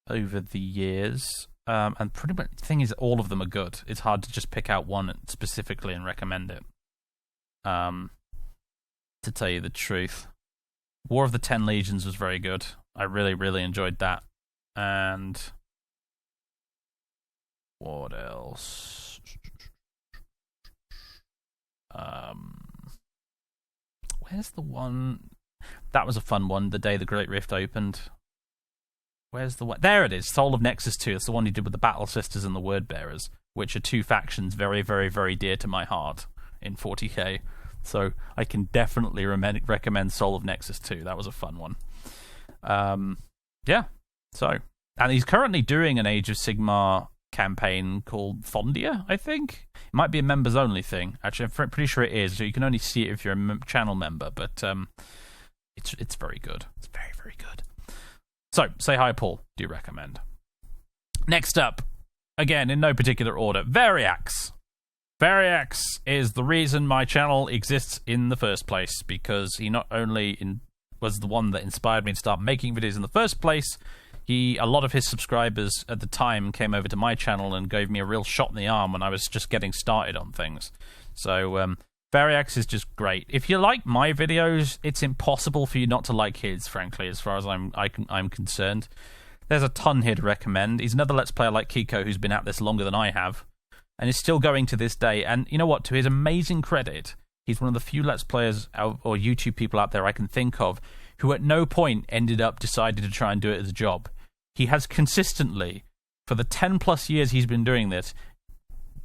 over the years, and pretty much the thing is, all of them are good. It's hard to just pick out one specifically and recommend it. To tell you the truth, War of the 10 Legions was very good. I really, really enjoyed that. And what else? Where's the one? That was a fun one. The day the Great Rift opened. Where's the one? There it is. Soul of Nexus 2. It's the one he did with the Battle Sisters and the Word Bearers, which are two factions very, very, very dear to my heart in 40k. So I can definitely recommend Soul of Nexus 2. That was a fun one. Yeah. So, and he's currently doing an Age of Sigmar campaign called Thondia, I think. It might be a members only thing. Actually, I'm pretty sure it is. So you can only see it if you're a channel member, but it's very good. It's very, very good. So, Say Hi Paul, do you recommend? Next up, again, in no particular order, Variax. Variax is the reason my channel exists in the first place, because he not only was the one that inspired me to start making videos in the first place, a lot of his subscribers at the time came over to my channel and gave me a real shot in the arm when I was just getting started on things. So, Variax is just great. If you like my videos, it's impossible for you not to like his, frankly, as far as I'm concerned. There's a ton here to recommend. He's another Let's Player like Kiko who's been at this longer than I have, and is still going to this day. And you know what? To his amazing credit, he's one of the few Let's Players or YouTube people out there I can think of who at no point ended up deciding to try and do it as a job. He has consistently, for the 10-plus years he's been doing this,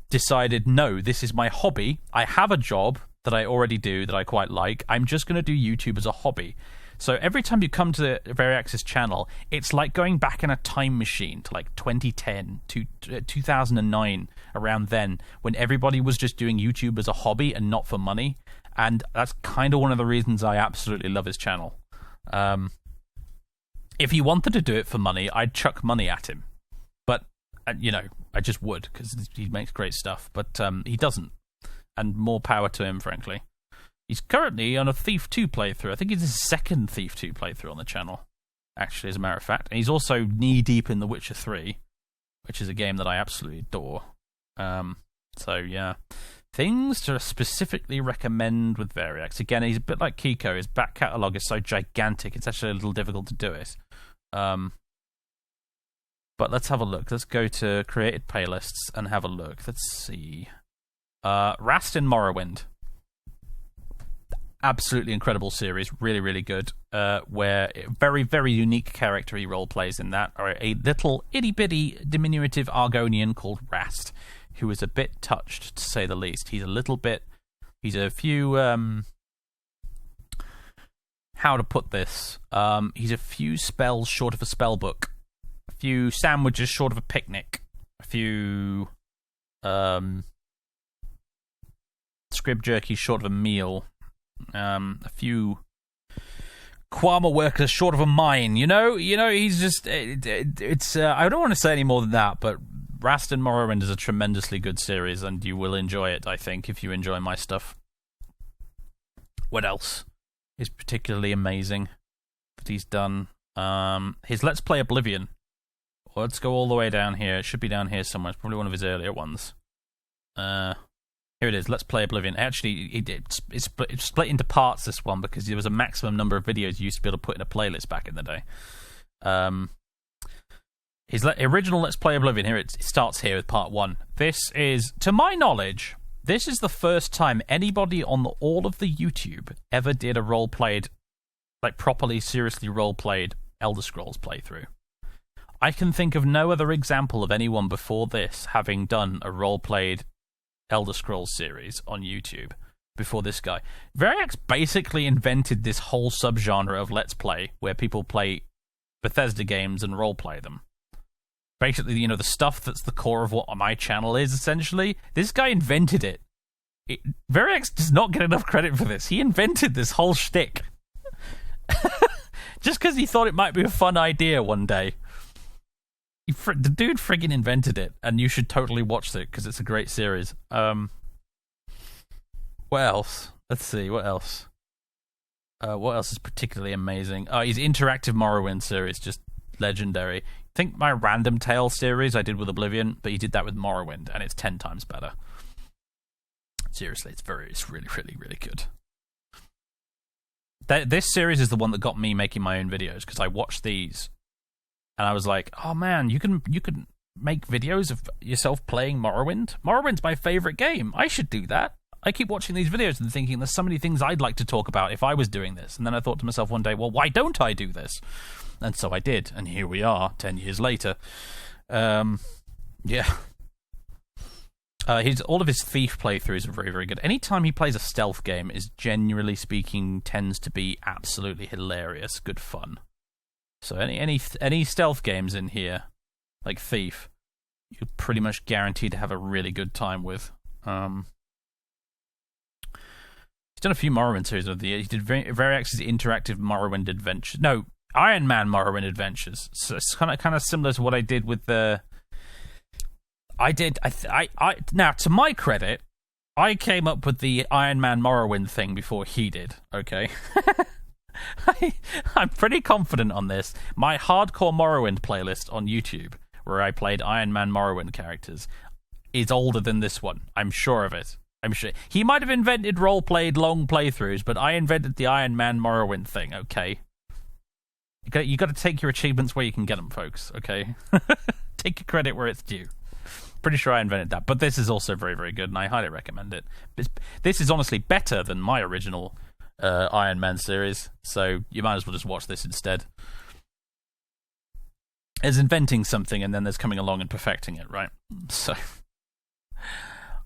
decided, no, this is my hobby. I have a job that I already do that I quite like. I'm just going to do YouTube as a hobby. So every time you come to the Variax's channel, it's like going back in a time machine to like 2010 to 2009, around then, when everybody was just doing YouTube as a hobby and not for money. And that's kind of one of the reasons I absolutely love his channel. If he wanted to do it for money, I'd chuck money at him. But, you know, I just would, because he makes great stuff. But he doesn't. And more power to him, frankly. He's currently on a Thief 2 playthrough. I think it's his second Thief 2 playthrough on the channel, actually, as a matter of fact. And he's also knee-deep in The Witcher 3, which is a game that I absolutely adore. So, yeah. Things to specifically recommend with Variax. Again, he's a bit like Kiko. His back catalogue is so gigantic, it's actually a little difficult to do it. But let's have a look. Let's go to created playlists and have a look. Let's see. Rast in Morrowind. Absolutely incredible series. Really, really good. Where a very, very unique character he role plays in that. Or a little itty-bitty diminutive Argonian called Rast, who is a bit touched, to say the least. He's a few, how to put this? He's a few spells short of a spell book, a few sandwiches short of a picnic, a few scrib jerky short of a meal, a few Kwama workers short of a mine. You know, he's just, it's, I don't want to say any more than that, but Rast and Morrowind is a tremendously good series, and you will enjoy it, I think, if you enjoy my stuff. What else is particularly amazing that he's done? His Let's Play Oblivion. Let's go all the way down here. It should be down here somewhere. It's probably one of his earlier ones. Here it is. Let's Play Oblivion. Actually, it's split into parts, this one, because there was a maximum number of videos you used to be able to put in a playlist back in the day. His original Let's Play Oblivion, here it starts here with part 1. This is, to my knowledge, this is the first time anybody on all of the YouTube ever did a role-played, like properly, seriously role-played Elder Scrolls playthrough. I can think of no other example of anyone before this having done a role-played Elder Scrolls series on YouTube. before this guy. Variax basically invented this whole subgenre of Let's Play, where people play Bethesda games and roleplay them. Basically, you know, the stuff that's the core of what my channel is, essentially. This guy invented it. Variax does not get enough credit for this. He invented this whole shtick. Just because he thought it might be a fun idea one day. The dude friggin' invented it, and you should totally watch it, because it's a great series. What else? Let's see, what else? What else is particularly amazing? Oh, his interactive Morrowind series, just legendary. I think my Random Tale series I did with Oblivion, but he did that with Morrowind, and it's 10 times better. Seriously, it's really, really, really good. This series is the one that got me making my own videos, because I watched these, and I was like, oh man, you can make videos of yourself playing Morrowind? Morrowind's my favourite game. I should do that. I keep watching these videos and thinking there's so many things I'd like to talk about if I was doing this. And then I thought to myself one day, well, why don't I do this? And so I did, and here we are, 10 years later. Yeah. All of his Thief playthroughs are very, very good. Anytime he plays a stealth game is, generally speaking, tends to be absolutely hilarious, good fun. So any stealth games in here, like Thief, you're pretty much guaranteed to have a really good time with. He's done a few Morrowind series of the year. He did Variax's interactive Morrowind Adventures. No, Iron Man Morrowind Adventures. So it's kind of similar to what I did with the. Now, to my credit, I came up with the Iron Man Morrowind thing before he did, okay? I'm pretty confident on this. My Hardcore Morrowind playlist on YouTube, where I played Iron Man Morrowind characters, is older than this one. I'm sure of it. I'm sure. He might have invented role-played long playthroughs, but I invented the Iron Man Morrowind thing, okay? You got to take your achievements where you can get them, folks, okay? Take your credit where it's due. Pretty sure I invented that, but this is also very, very good, and I highly recommend it. This is honestly better than my original Iron Man series, so you might as well just watch this instead. There's inventing something, and then there's coming along and perfecting it, right? So,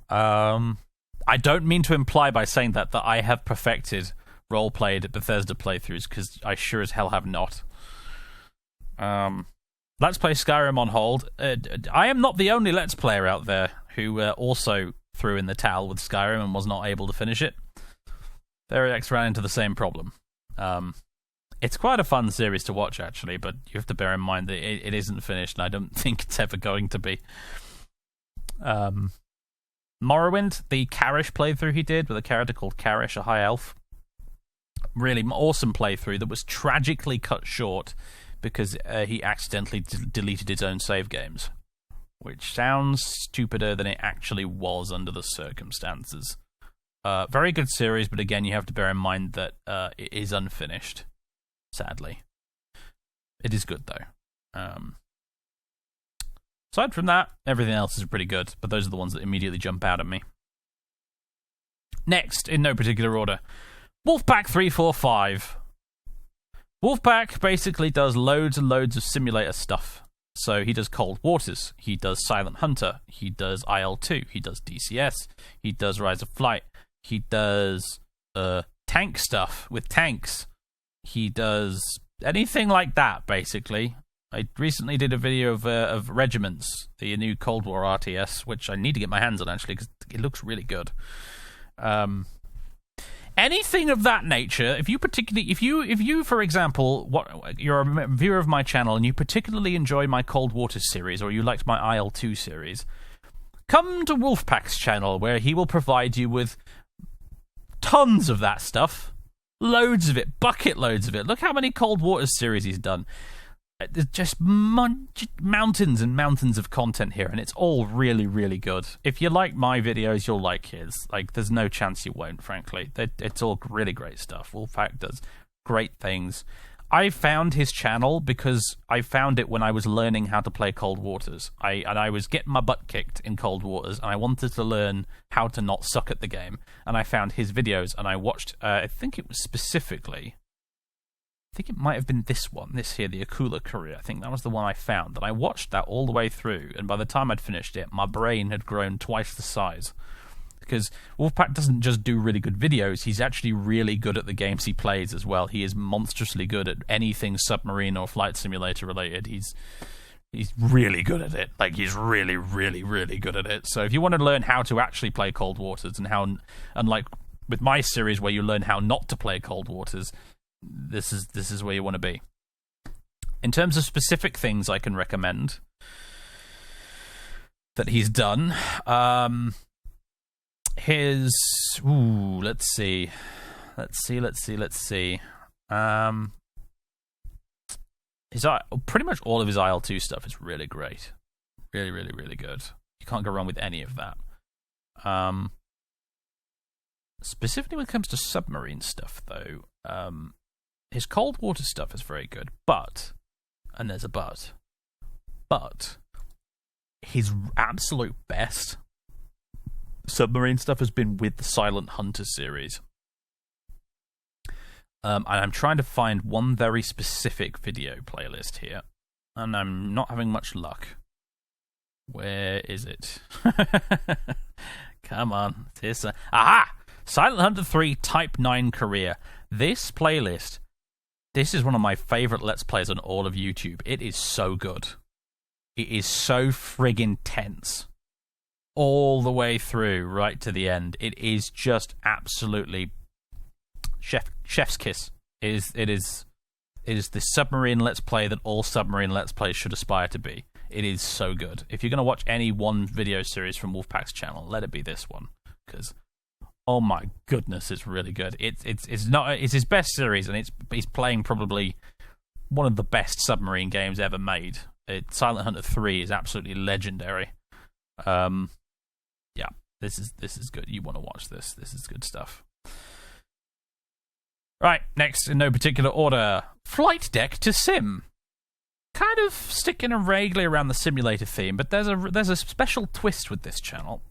I don't mean to imply by saying that I have perfected role-played Bethesda playthroughs, because I sure as hell have not. Let's Play Skyrim on hold. I am not the only Let's Player out there who also threw in the towel with Skyrim and was not able to finish it. Variax ran into the same problem. It's quite a fun series to watch, actually, but you have to bear in mind that it isn't finished, and I don't think it's ever going to be. Morrowind, the Karish playthrough he did with a character called Karish, a high elf. Really awesome playthrough that was tragically cut short because he accidentally deleted his own save games, which sounds stupider than it actually was under the circumstances. Very good series, but again, you have to bear in mind that it is unfinished, sadly. It is good, though. Aside from that, everything else is pretty good, but those are the ones that immediately jump out at me. Next, in no particular order, Wolfpack345. Wolfpack basically does loads and loads of simulator stuff. So he does Cold Waters, he does Silent Hunter, he does IL-2, he does DCS, he does Rise of Flight, he does tank stuff with tanks, he does anything like that, basically. I recently did a video of Regiments, the new Cold War RTS, which I need to get my hands on, actually, because it looks really good. Anything of that nature, if you, for example, you're a viewer of my channel and you particularly enjoy my Cold Waters series, or you liked my IL-2 series, come to Wolfpack's channel, where he will provide you with tons of that stuff. Loads of it, bucket loads of it. Look how many Cold Waters series he's done. There's just mountains and mountains of content here, and it's all really, really good. If you like my videos, you'll like his. Like, there's no chance you won't, frankly. It's all really great stuff. Wolfpack does great things. I found his channel because I found it when I was learning how to play Cold Waters. I was getting my butt kicked in Cold Waters, and I wanted to learn how to not suck at the game. And I found his videos, and I watched, I think it was specifically... I think it might have been this here, the Akula Courier. I think that was the one I found. And I watched that all the way through, and by the time I'd finished it, my brain had grown twice the size. because Wolfpack doesn't just do really good videos, he's actually really good at the games he plays as well. He is monstrously good at anything submarine or flight simulator related. He's really good at it. Like, he's really, really, really good at it. So if you want to learn how to actually play Cold Waters, and how, unlike with my series where you learn how not to play Cold Waters, this is where you want to be. In terms of specific things I can recommend that he's done, let's see. Pretty much all of his IL-2 stuff is really great. Really, really, really good. You can't go wrong with any of that. Specifically when it comes to submarine stuff, though, his cold water stuff is very good, but, and there's a but, his absolute best submarine stuff has been with the Silent Hunter series. And I'm trying to find one very specific video playlist here, and I'm not having much luck. Where is it? Come on. Aha! Silent Hunter 3 Type 9 Career. This playlist, this is one of my favorite Let's Plays on all of YouTube. It is so good. It is so friggin' tense. All the way through, right to the end. It is just absolutely chef's kiss. It is the submarine Let's Play that all submarine Let's Plays should aspire to be. It is so good. If you're going to watch any one video series from Wolfpack's channel, let it be this one, because oh my goodness, it's really good. It's his best series, and he's playing probably one of the best submarine games ever made. Silent Hunter 3 is absolutely legendary. Yeah, this is good. You want to watch this. This is good stuff. Right, next, in no particular order, Flight Deck to Sim. Kind of sticking vaguely around the simulator theme, but there's a special twist with this channel.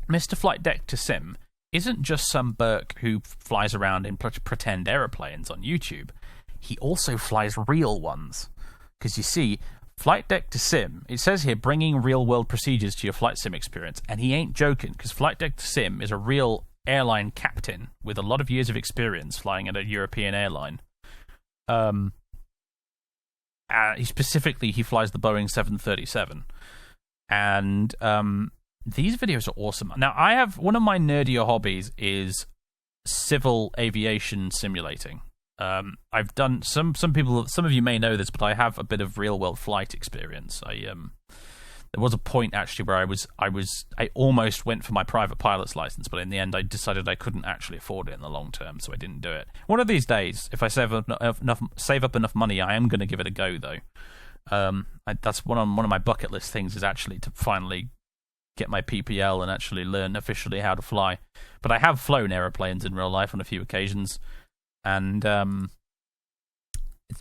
Mr. Flight Deck to Sim isn't just some Burke who flies around in pretend aeroplanes on YouTube. He also flies real ones. Because you see, Flight Deck to Sim, it says here, bringing real-world procedures to your flight sim experience. And he ain't joking, because Flight Deck to Sim is a real airline captain with a lot of years of experience flying at a European airline. He flies the Boeing 737. And these videos are awesome. Now, I have one of my nerdier hobbies is civil aviation simulating. I've done some of you may know this, but I have a bit of real world flight experience. There was a point actually where I almost went for my private pilot's license, but in the end I decided I couldn't actually afford it in the long term, so I didn't do it. One of these days, if I save up enough money, I am going to give it a go though. That's one of my bucket list things, is actually to finally get my PPL and actually learn officially how to fly. But I have flown aeroplanes in real life on a few occasions, and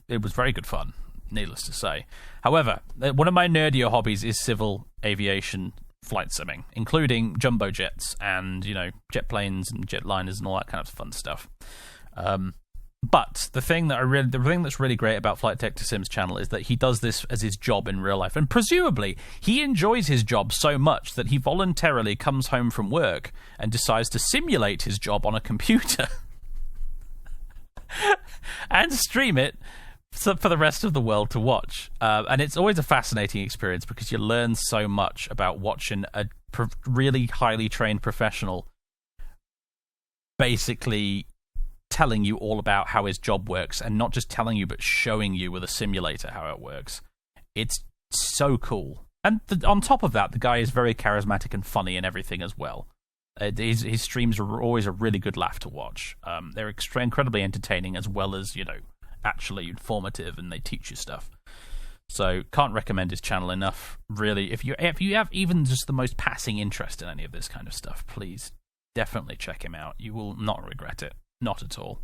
it was very good fun, needless to say. However, one of my nerdier hobbies is civil aviation flight simming, including jumbo jets and, jet planes and jetliners and all that kind of fun stuff. But the thing that's really great about Flight Deck to Sim's channel is that he does this as his job in real life, and presumably he enjoys his job so much that he voluntarily comes home from work and decides to simulate his job on a computer and stream it for the rest of the world to watch. And it's always a fascinating experience because you learn so much about watching a really highly trained professional basically telling you all about how his job works, and not just telling you but showing you with a simulator how it works. It's so cool. And on top of that, the guy is very charismatic and funny and everything as well. His streams are always a really good laugh to watch. They're incredibly entertaining, as well as, actually informative, and they teach you stuff. So can't recommend his channel enough, really. If you have even just the most passing interest in any of this kind of stuff, please definitely check him out. You will not regret it. Not at all.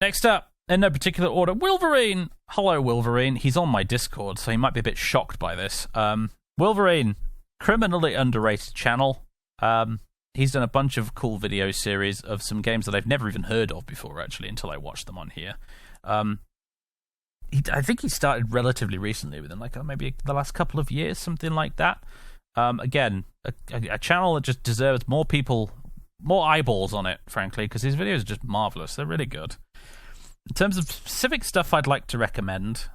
Next up, in no particular order, Wolverine. Hello, Wolverine. He's on my Discord, so he might be a bit shocked by this. Wolverine, criminally underrated channel. He's done a bunch of cool video series of some games that I've never even heard of before, actually, until I watched them on here. I think he started relatively recently, within maybe the last couple of years, something like that. Again, a channel that just deserves more people, more eyeballs on it, frankly, because his videos are just marvelous. They're really good. In terms of specific stuff I'd like to recommend,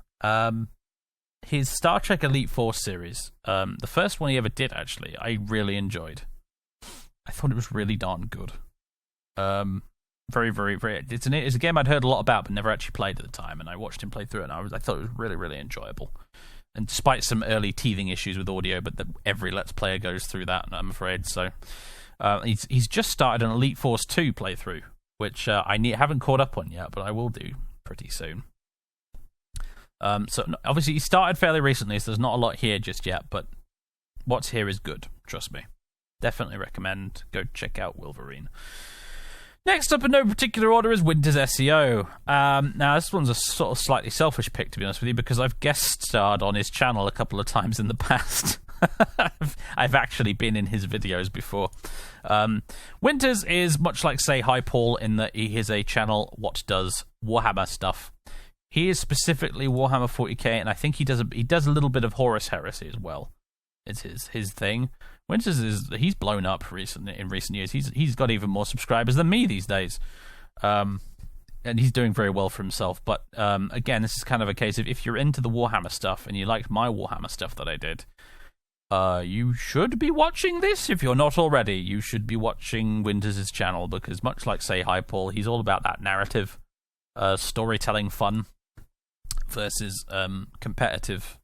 his Star Trek Elite Force series, the first one he ever did, actually, I really enjoyed. I thought it was really darn good. Very, very, very. It's a game I'd heard a lot about, but never actually played at the time. And I watched him play through it, and I thought it was really, really enjoyable. And despite some early teething issues with audio, but every Let's Player goes through that, I'm afraid. So he's just started an Elite Force 2 playthrough, which haven't caught up on yet, but I will do pretty soon. So obviously he started fairly recently, so there's not a lot here just yet. But what's here is good. Trust me. Definitely recommend. Go check out Wolverine. Next up in no particular order is Winter's SEO. Now, this one's a sort of slightly selfish pick, to be honest with you, because I've guest starred on his channel a couple of times in the past. I've actually been in his videos before. Winters is much like, say, Hi Paul, in that he is a channel what does Warhammer stuff. He is specifically Warhammer 40k, and I think he does a little bit of Horus Heresy as well. It's his thing. Winters he's blown up in recent years. He's got even more subscribers than me these days, and he's doing very well for himself. But again, this is kind of a case of if you're into the Warhammer stuff and you liked my Warhammer stuff that I did, you should be watching this. If you're not already, you should be watching Winters' channel, because much like, say, Hi Paul, he's all about that narrative, storytelling fun versus competitive.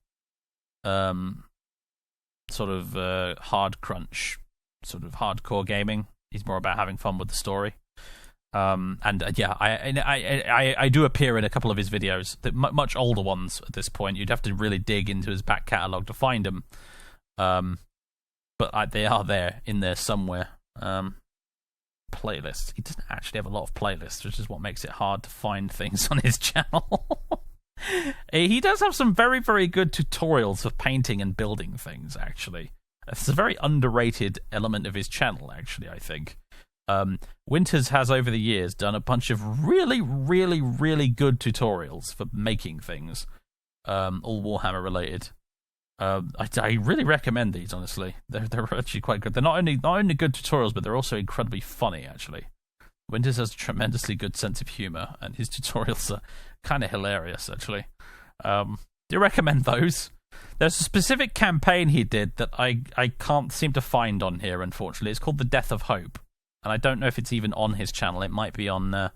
Sort of hard crunch, sort of hardcore gaming. He's more about having fun with the story. I do appear in a couple of his videos, much older ones at this point. You'd have to really dig into his back catalogue to find them. But they are there, in there somewhere. Playlists. He doesn't actually have a lot of playlists, which is what makes it hard to find things on his channel. He does have some very, very good tutorials for painting and building things, actually. It's a very underrated element of his channel, actually, I think. Winters has, over the years, done a bunch of really, really, really good tutorials for making things, all Warhammer related. I really recommend these, honestly. They're actually quite good. They're not only good tutorials, but they're also incredibly funny, actually. Winters has a tremendously good sense of humour, and his tutorials are kind of hilarious, actually. Do you recommend those? There's a specific campaign he did that I can't seem to find on here, unfortunately. It's called The Death of Hope, and I don't know if it's even on his channel. It might be on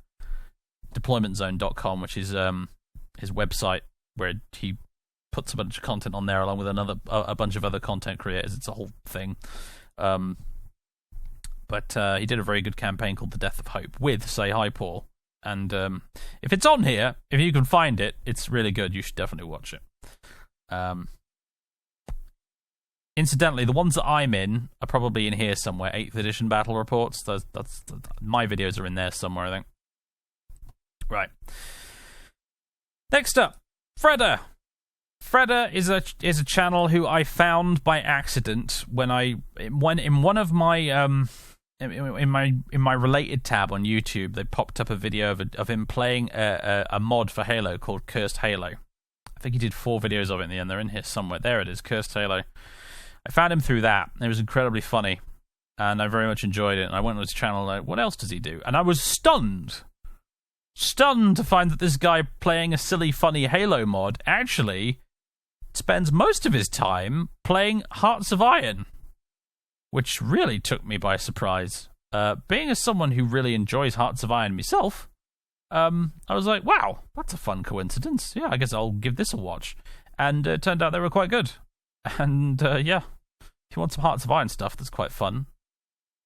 deploymentzone.com, which is his website, where he puts a bunch of content on there along with a bunch of other content creators. It's a whole thing. But he did a very good campaign called The Death of Hope with, say, Hi Paul. And if it's on here, if you can find it, it's really good. You should definitely watch it. Incidentally, the ones that I'm in are probably in here somewhere. 8th edition battle reports. That's my videos are in there somewhere, I think. Right. Next up, Freda. Freda is a channel who I found by accident when in one of my in my related tab on YouTube. They popped up a video of him playing a mod for Halo called Cursed Halo. I think he did 4 videos of it in the end. They're in here somewhere. There it is, Cursed Halo. I found him through that. It was incredibly funny, and I very much enjoyed it. And I went on his channel, like, what else does he do? And I was stunned to find that this guy playing a silly, funny Halo mod actually spends most of his time playing Hearts of Iron, which really took me by surprise. Being as someone who really enjoys Hearts of Iron myself, I was like, wow, that's a fun coincidence. Yeah, I guess I'll give this a watch. And it turned out they were quite good. And yeah, if you want some Hearts of Iron stuff that's quite fun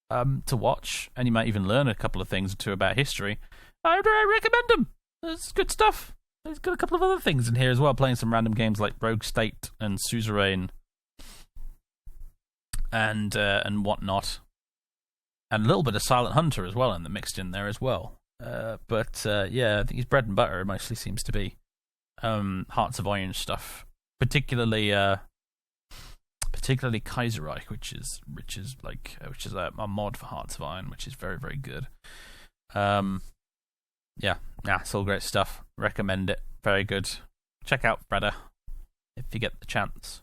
to watch, and you might even learn a couple of things or two about history, I recommend them. It's good stuff. There's got a couple of other things in here as well, playing some random games like Rogue State and Suzerain and whatnot. And a little bit of Silent Hunter as well, mixed in there as well. But yeah, I think his bread and butter mostly seems to be Hearts of Iron stuff, particularly Kaiserreich, which is a mod for Hearts of Iron, which is very, very good. Yeah, it's all great stuff. Recommend it. Very good. Check out Freda if you get the chance.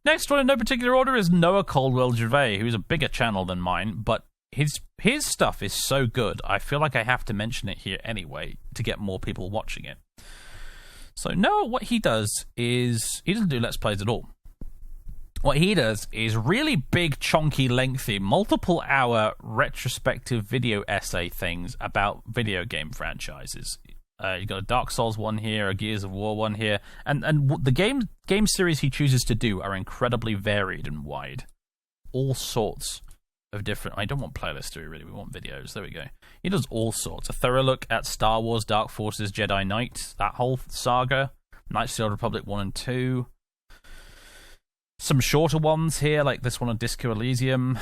Next one in no particular order is Noah Caldwell Gervais, who's a bigger channel than mine, but his stuff is so good, I feel like I have to mention it here anyway to get more people watching it. So Noah, what he does is, he doesn't do Let's Plays at all. What he does is really big, chonky, lengthy, multiple-hour retrospective video essay things about video game franchises. You've got a Dark Souls one here, a Gears of War one here, and the game series he chooses to do are incredibly varied and wide. All sorts of different... I don't want playlists, do we really? We want videos. There we go. He does all sorts. A thorough look at Star Wars, Dark Forces, Jedi Knight, that whole saga, Knights of the Old Republic 1 and 2... Some shorter ones here, like this one on Disco Elysium.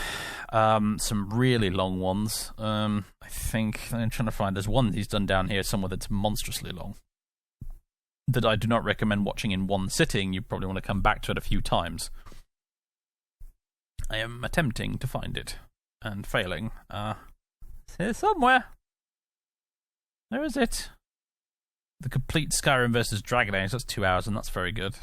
Some really long ones. I think I'm trying to find. There's one he's done down here somewhere that's monstrously long that I do not recommend watching in one sitting. You probably want to come back to it a few times. I am attempting to find it and failing. It's here somewhere. Where is it? The complete Skyrim versus Dragon Age. That's 2 hours, and that's very good.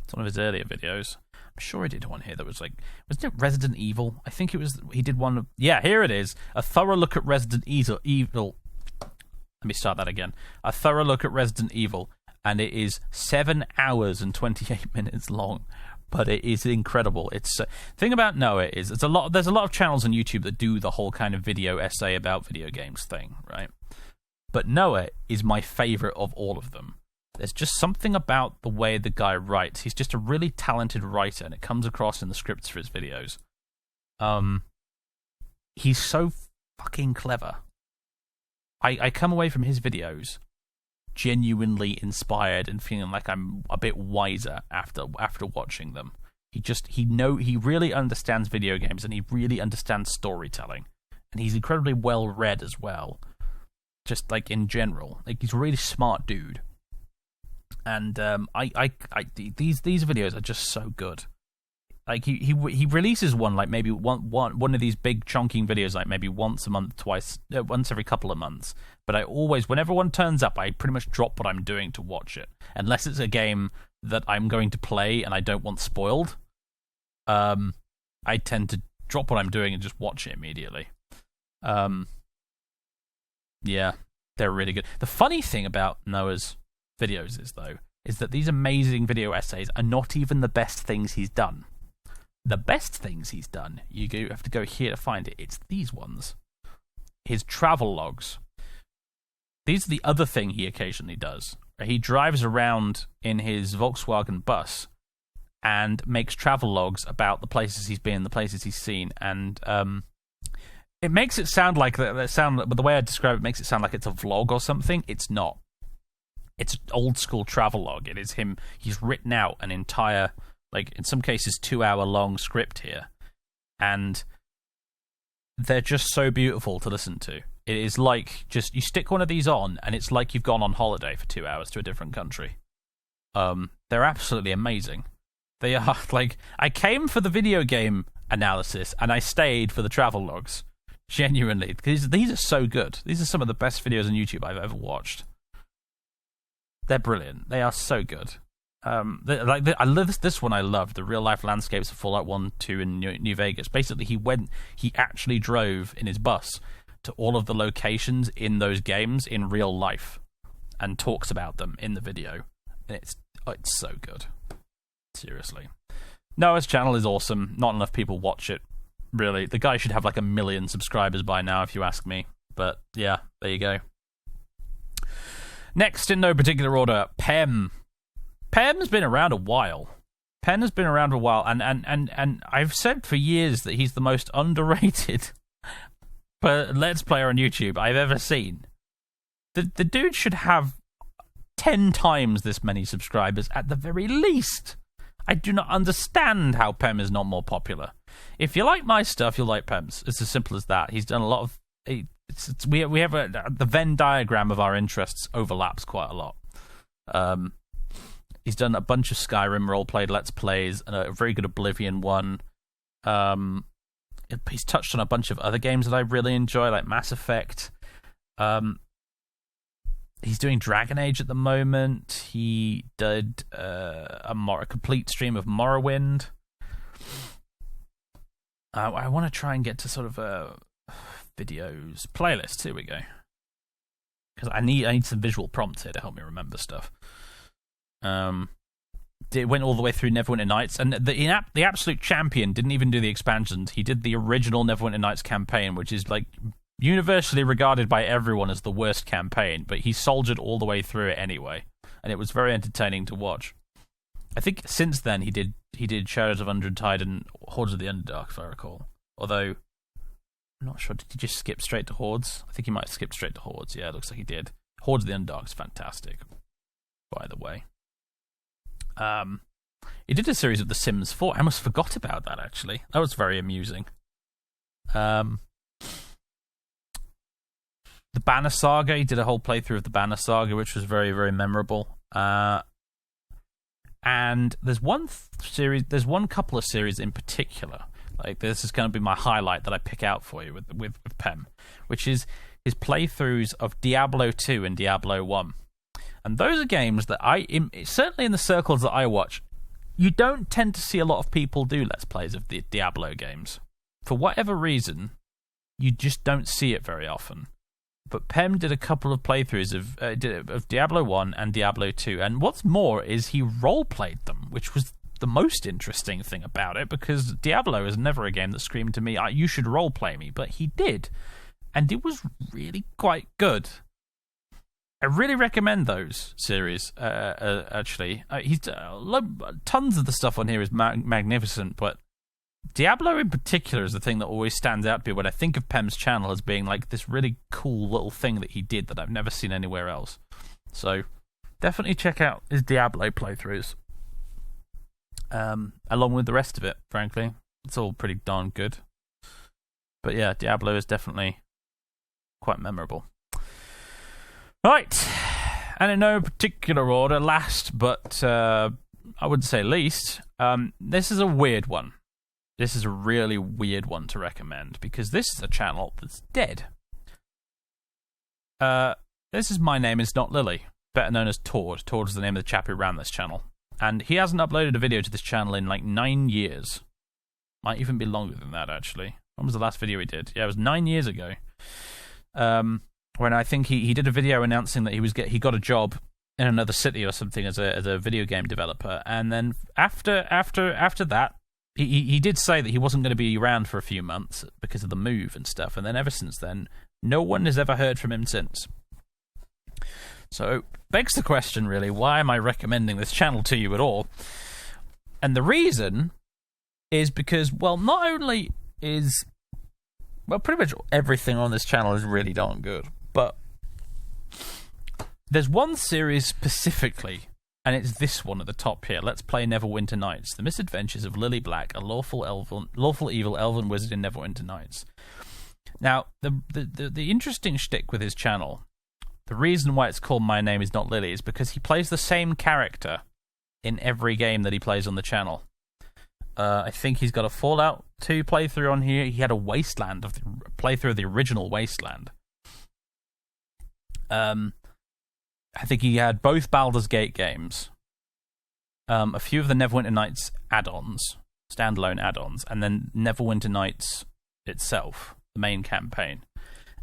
It's one of his earlier videos. I'm sure he did one here that was like... Wasn't it Resident Evil? I think it was... He did one of... Yeah, here it is. A thorough look at Resident Evil. Let me start that again. A thorough look at Resident Evil. And it is 7 hours and 28 minutes long. But it is incredible. It's... The thing about Noah is... There's a lot of channels on YouTube that do the whole kind of video essay about video games thing, right? But Noah is my favourite of all of them. There's just something about the way the guy writes. He's just a really talented writer, and it comes across in the scripts for his videos. He's so fucking clever. I come away from his videos genuinely inspired and feeling like I'm a bit wiser after watching them. He really understands video games, and he really understands storytelling, and he's incredibly well read as well. Just like in general, like he's a really smart dude. And these videos are just so good. Like he releases one like maybe one of these big chunking videos like maybe once a month, once every couple of months. But I always, whenever one turns up, I pretty much drop what I'm doing to watch it, unless it's a game that I'm going to play and I don't want spoiled. I tend to drop what I'm doing and just watch it immediately. Yeah, they're really good. The funny thing about Noah's videos is that these amazing video essays are not even the best things he's done. The best things he's done, you have to go here to find it. It's these ones. His travel logs. These are the other thing he occasionally does. He drives around in his Volkswagen bus and makes travel logs about the places he's been, the places he's seen, and it makes it sound like but the way I describe it makes it sound like it's a vlog or something. It's not. It's an old school travel log. It is him. He's written out an entire, like in some cases, 2 hour long script here. And they're just so beautiful to listen to. It is like just, you stick one of these on and it's like you've gone on holiday for 2 hours to a different country. They're absolutely amazing. They are like, I came for the video game analysis and I stayed for the travel logs. Genuinely. Because these are so good. These are some of the best videos on YouTube I've ever watched. They're brilliant. They are so good. I love this one. I love the real life landscapes of Fallout 1, 2, and New Vegas. Basically, he actually drove in his bus to all of the locations in those games in real life, and talks about them in the video. And it's so good. Seriously, Noah's channel is awesome. Not enough people watch it. Really, the guy should have like 1 million subscribers by now, if you ask me. But yeah, there you go. Next, in no particular order, Pem. Pem's been around a while. Pem has been around a while, and I've said for years that he's the most underrated Let's Player on YouTube I've ever seen. The dude should have 10 times this many subscribers at the very least. I do not understand how Pem is not more popular. If you like my stuff, you'll like Pem's. It's as simple as that. He's done a lot of... we have the Venn diagram of our interests overlaps quite a lot. He's done a bunch of Skyrim role-played Let's Plays and a very good Oblivion one. He's touched on a bunch of other games that I really enjoy, like Mass Effect. He's doing Dragon Age at the moment. He did a complete stream of Morrowind. I want to try and get to sort of videos playlists. Here we go. Because I need some visual prompts here to help me remember stuff. It went all the way through Neverwinter Nights, and the absolute champion didn't even do the expansions. He did the original Neverwinter Nights campaign, which is like universally regarded by everyone as the worst campaign, but he soldiered all the way through it anyway, and it was very entertaining to watch. I think since then he did Shadows of Untitled and Hordes of the Underdark, if I recall. Although I'm not sure, did he just skip straight to Hordes? I think he might have skipped straight to Hordes. Yeah, it looks like he did. Hordes of the Underdark is fantastic, by the way. He did a series of The Sims 4. I almost forgot about that, actually. That was very amusing. The Banner Saga, he did a whole playthrough of the Banner Saga, which was very, very memorable. And there's one couple of series in particular. Like, this is going to be my highlight that I pick out for you with Pem, which is his playthroughs of Diablo 2 and Diablo 1. And those are games that certainly in the circles that I watch, you don't tend to see a lot of people do Let's Plays of the Diablo games. For whatever reason, you just don't see it very often. But Pem did a couple of playthroughs of Diablo 1 and Diablo 2. And what's more is he role-played them, which was the most interesting thing about it, because Diablo is never a game that screamed to me, you should role-play me. But he did. And it was really quite good. I really recommend those series, actually. Tons of the stuff on here is magnificent, but Diablo in particular is the thing that always stands out to me when I think of Pem's channel as being like this really cool little thing that he did that I've never seen anywhere else. So definitely check out his Diablo playthroughs. Along with the rest of it, frankly. It's all pretty darn good. But yeah, Diablo is definitely quite memorable. Right, and in no particular order, last but I wouldn't say least, this is a weird one. This is a really weird one to recommend, because this is a channel that's dead. This is My Name Is Not Lily, better known as Tord. Tord is the name of the chap who ran this channel. And he hasn't uploaded a video to this channel in like 9 years. Might even be longer than that, actually. When was the last video he did? Yeah, it was 9 years ago. When I think he did a video announcing that he got a job in another city or something as a video game developer, and then after that, he did say that he wasn't going to be around for a few months because of the move and stuff, and then ever since then, no one has ever heard from him since. So begs the question, really, why am I recommending this channel to you at all? And the reason is because, well, not only is pretty much everything on this channel is really darn good. But there's one series specifically, and it's this one at the top here. Let's Play Neverwinter Nights: The Misadventures of Lily Black, a lawful evil elven wizard in Neverwinter Nights. Now, the interesting shtick with his channel, the reason why it's called My Name Is Not Lily, is because he plays the same character in every game that he plays on the channel. I think he's got a Fallout 2 playthrough on here. He had a playthrough of the original Wasteland. I think he had both Baldur's Gate games, a few of the Neverwinter Nights add-ons, standalone add-ons, and then Neverwinter Nights itself, the main campaign.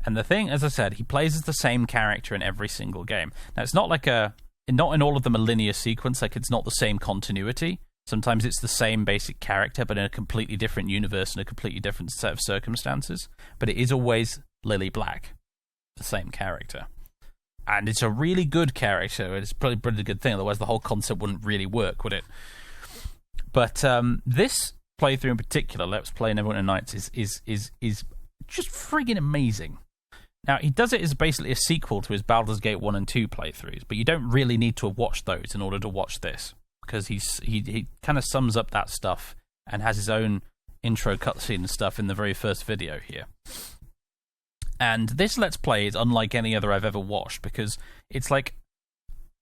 And the thing, as I said, he plays as the same character in every single game. Now, it's not like not in all of them a linear sequence, like it's not the same continuity. Sometimes it's the same basic character, but in a completely different universe and a completely different set of circumstances. But it is always Lily Black, the same character. And it's a really good character. It's probably a pretty good thing, otherwise the whole concept wouldn't really work, would it? But this playthrough in particular, Let's Play Neverwinter Nights, is just friggin' amazing. Now, he does it as basically a sequel to his Baldur's Gate 1 and 2 playthroughs, but you don't really need to have watched those in order to watch this, because he kind of sums up that stuff and has his own intro cutscene and stuff in the very first video here. And this Let's Play is unlike any other I've ever watched, because it's like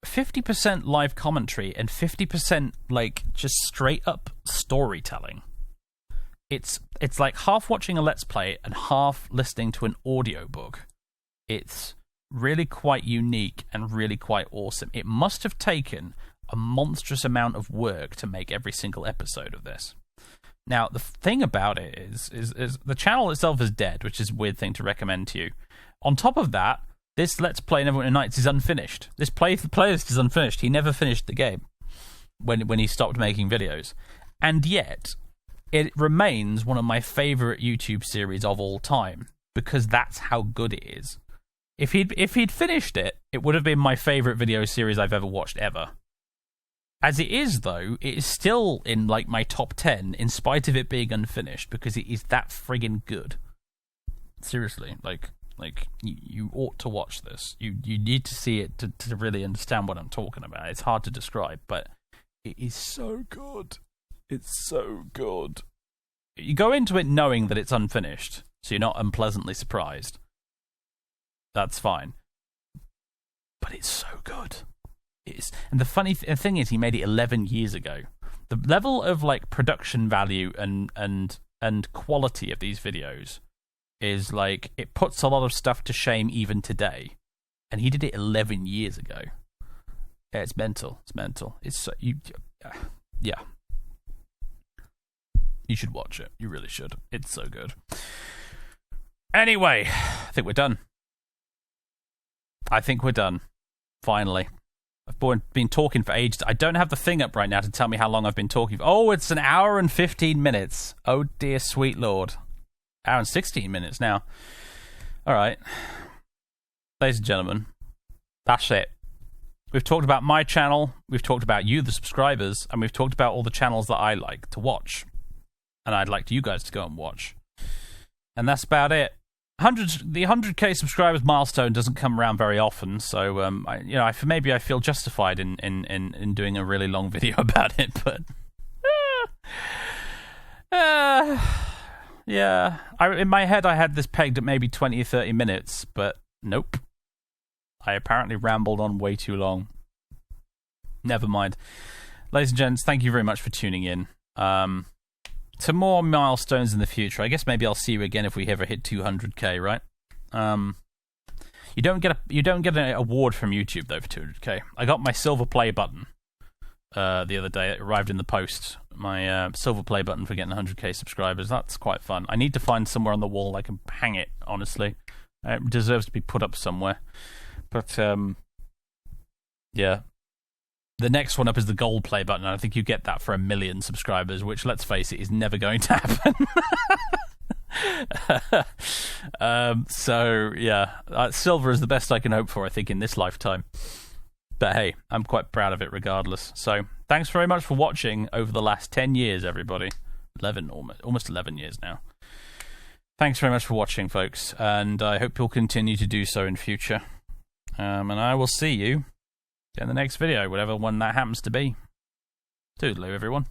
50% live commentary and 50% like just straight up storytelling. It's like half watching a Let's Play and half listening to an audiobook. It's really quite unique and really quite awesome. It must have taken a monstrous amount of work to make every single episode of this. Now, the thing about it is the channel itself is dead, which is a weird thing to recommend to you. On top of that, this Let's Play Neverwinter Nights is unfinished. This playlist is unfinished. He never finished the game when he stopped making videos. And yet, it remains one of my favourite YouTube series of all time, because that's how good it is. If he'd finished it, it would have been my favourite video series I've ever watched ever. As it is, though, it is still in like my top 10, in spite of it being unfinished, because it is that friggin' good. Seriously, like you ought to watch this. You need to see it to really understand what I'm talking about. It's hard to describe, but it is so good. It's so good. You go into it knowing that it's unfinished, so you're not unpleasantly surprised. That's fine. But it's so good. And the funny thing is, he made it 11 years ago. The level of like production value and quality of these videos is like, it puts a lot of stuff to shame even today. And he did it 11 years ago. Yeah, it's mental. It's mental. It's yeah. You should watch it. You really should. It's so good. Anyway, I think we're done. Finally. I've been talking for ages. I don't have the thing up right now to tell me how long I've been talking. Oh, it's an hour and 15 minutes. Oh, dear sweet Lord. Hour and 16 minutes now. All right. Ladies and gentlemen, that's it. We've talked about my channel, we've talked about you, the subscribers, and we've talked about all the channels that I like to watch. And I'd like you guys to go and watch. And that's about it. The 100k subscribers milestone doesn't come around very often, so maybe I feel justified in doing a really long video about it, but yeah. In my head I had this pegged at maybe 20 or 30 minutes, but nope. I apparently rambled on way too long. Never mind. Ladies and gents, thank you very much for tuning in. To more milestones in the future. I guess maybe I'll see you again if we ever hit 200k, right? You don't get an award from YouTube though for 200k. I got my silver play button the other day. It arrived in the post. My silver play button for getting 100k subscribers. That's quite fun. I need to find somewhere on the wall I can hang it. Honestly, it deserves to be put up somewhere. But yeah. The next one up is the gold play button, and I think you get that for 1 million subscribers, which, let's face it, is never going to happen. So, yeah, silver is the best I can hope for, I think, in this lifetime. But hey, I'm quite proud of it regardless. So, thanks very much for watching over the last 10 years, everybody. 11, almost 11 years now. Thanks very much for watching, folks, and I hope you'll continue to do so in future. And I will see you in the next video, whatever one that happens to be. Toodaloo, everyone.